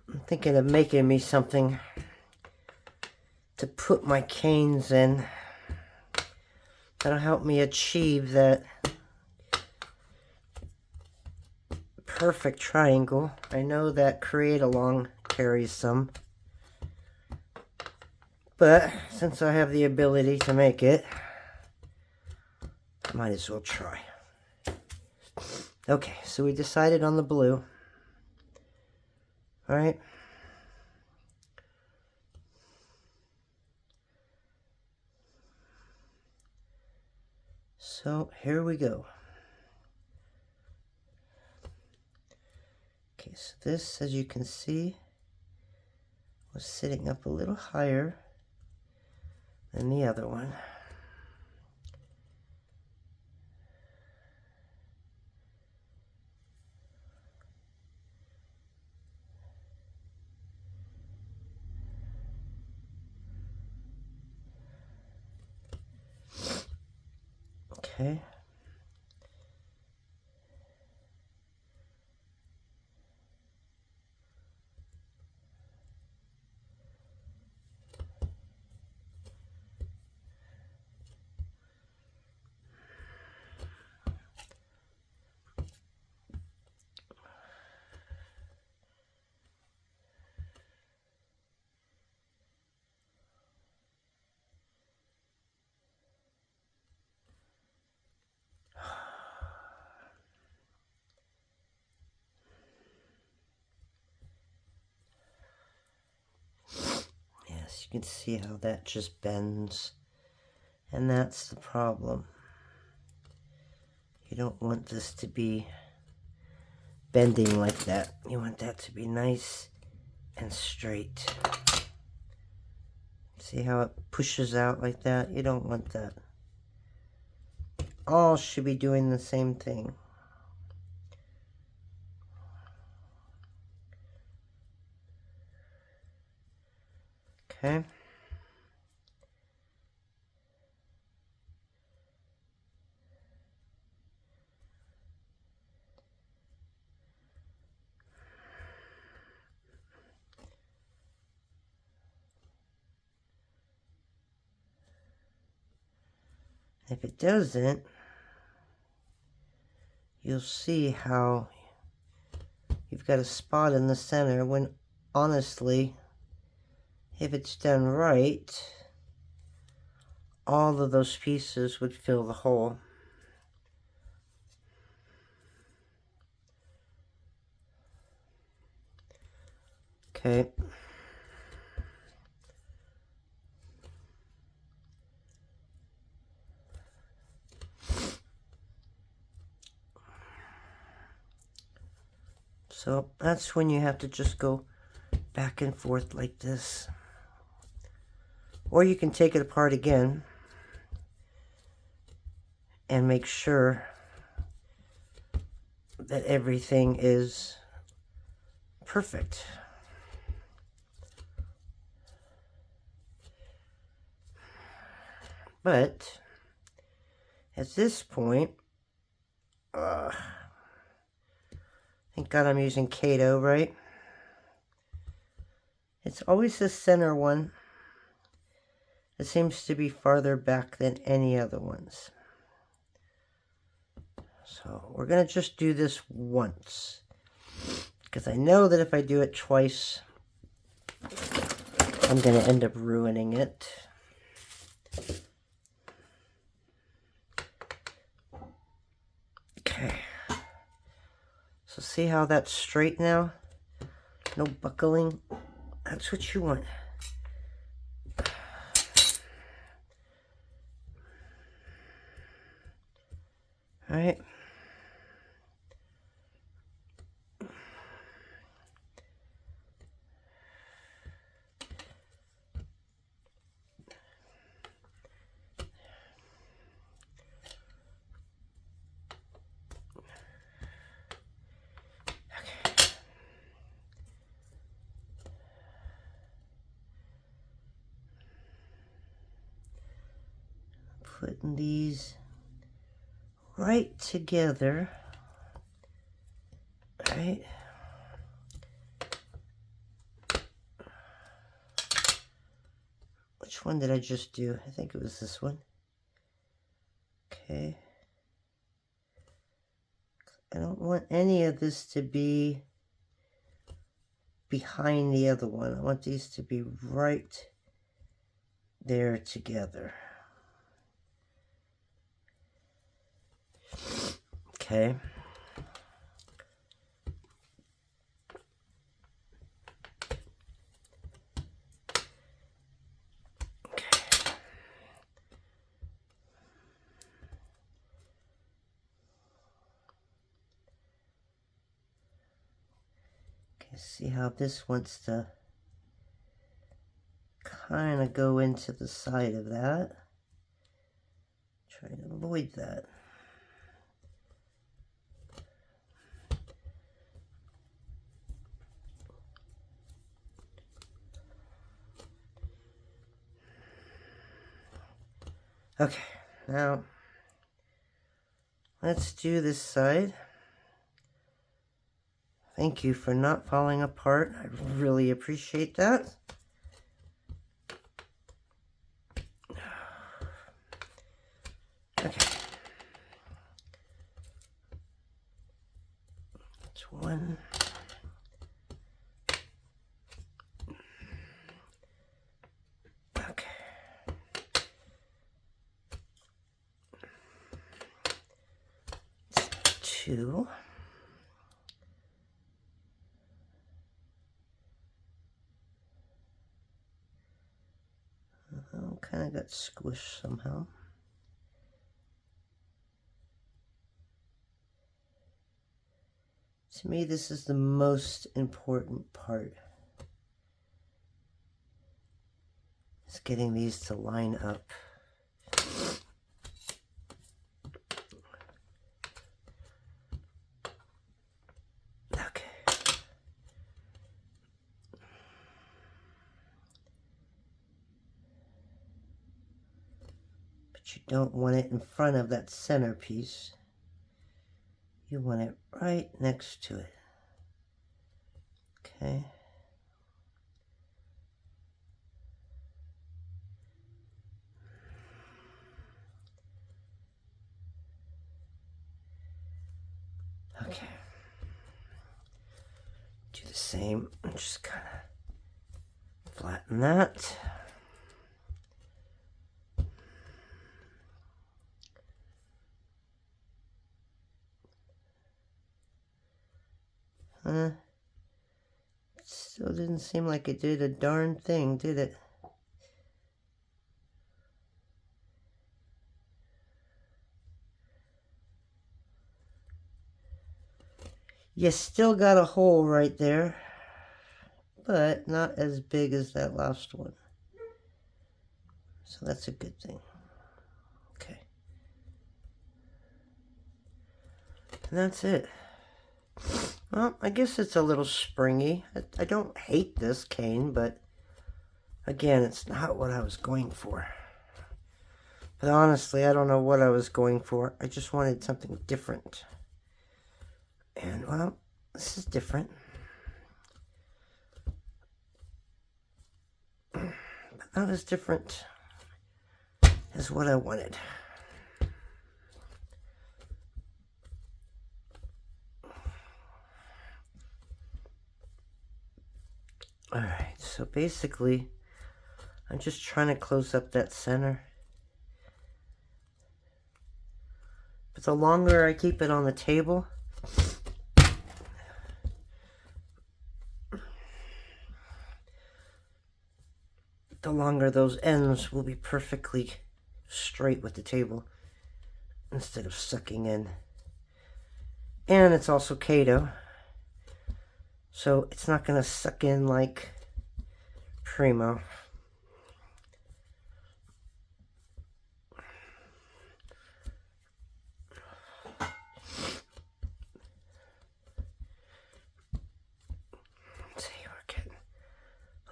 I'm thinking of making me something to put my canes in that'll help me achieve that perfect triangle. I know that create along carries some, but since I have the ability to make it, I might as well try. Okay, so we decided on the blue. All right. So here we go. Okay, so this, as you can see, was sitting up a little higher than the other one. Okay. Yes, you can see how that just bends, and that's the problem. You don't want this to be bending like that. You want that to be nice and straight. See how it pushes out like that? You don't want that. All should be doing the same thing. Okay. If it doesn't, you'll see how you've got a spot in the center when honestly, if it's done right, all of those pieces would fill the hole. Okay. So that's when you have to just go back and forth like this. Or you can take it apart again and make sure that everything is perfect. But at this point, thank God I'm using Kato, right? It's always the center one. It seems to be farther back than any other ones. So we're going to just do this once, because I know that if I do it twice, I'm going to end up ruining it. Okay. So see how that's straight now? No buckling. That's what you want. All right. Putting these right together. Right. Which one did I just do? I think it was this one. Okay. I don't want any of this to be behind the other one. I want these to be right there together. Okay. See how this wants to kind of go into the side of that. Try to avoid that. Okay, now let's do this side. Thank you for not falling apart. I really appreciate that. Okay. That's one. Okay. That's two. Kind of got squished somehow. To me, this is the most important part. Is getting these to line up. Okay. You don't want it in front of that centerpiece. You want it right next to it. Okay. Okay. Do the same. Just kind of flatten that. Still didn't seem like it did a darn thing, did it? You still got a hole right there, but not as big as that last one. So that's a good thing. Okay. And that's it. Well, I guess it's a little springy. I don't hate this cane, but again, it's not what I was going for. But honestly, I don't know what I was going for. I just wanted something different. And, well, this is different. But not as different as what I wanted. Alright, so basically, I'm just trying to close up that center. But the longer I keep it on the table, the longer those ends will be perfectly straight with the table instead of sucking in. And it's also Kato, so it's not going to suck in like Primo. See, we're getting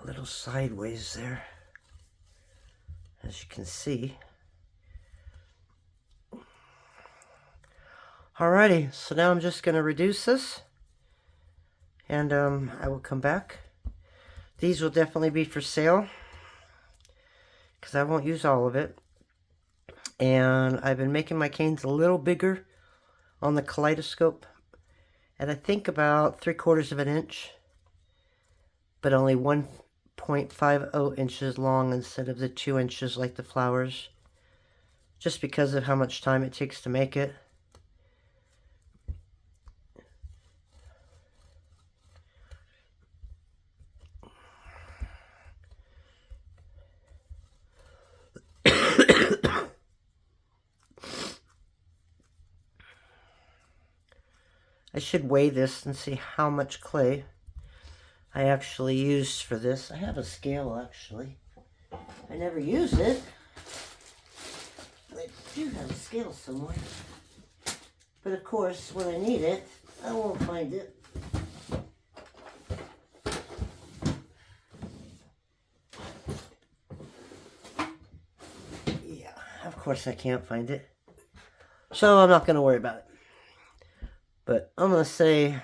a little sideways there, as you can see. Alrighty, so now I'm just going to reduce this, and I will come back. These will definitely be for sale, because I won't use all of it. And I've been making my canes a little bigger on the kaleidoscope, and I think about 3/4 of an inch, but only 1.50 inches long instead of the 2 inches like the flowers, just because of how much time it takes to make it. I should weigh this and see how much clay I actually used for this. I have a scale, actually. I never use it. I do have a scale somewhere. But of course, when I need it, I won't find it. Yeah, of course I can't find it. So I'm not going to worry about it. But I'm going to say...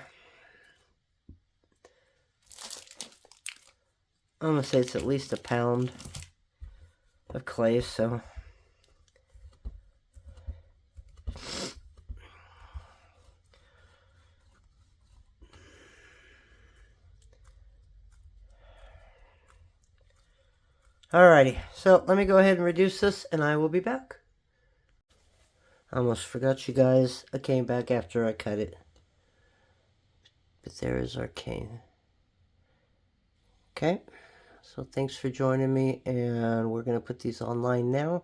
it's at least a pound of clay, so... Alrighty, so let me go ahead and reduce this and I will be back. I almost forgot you guys. I came back after I cut it. But there is our cane. Okay, so thanks for joining me, and we're going to put these online now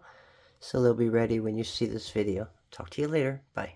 so they'll be ready when you see this video. Talk to you later. Bye.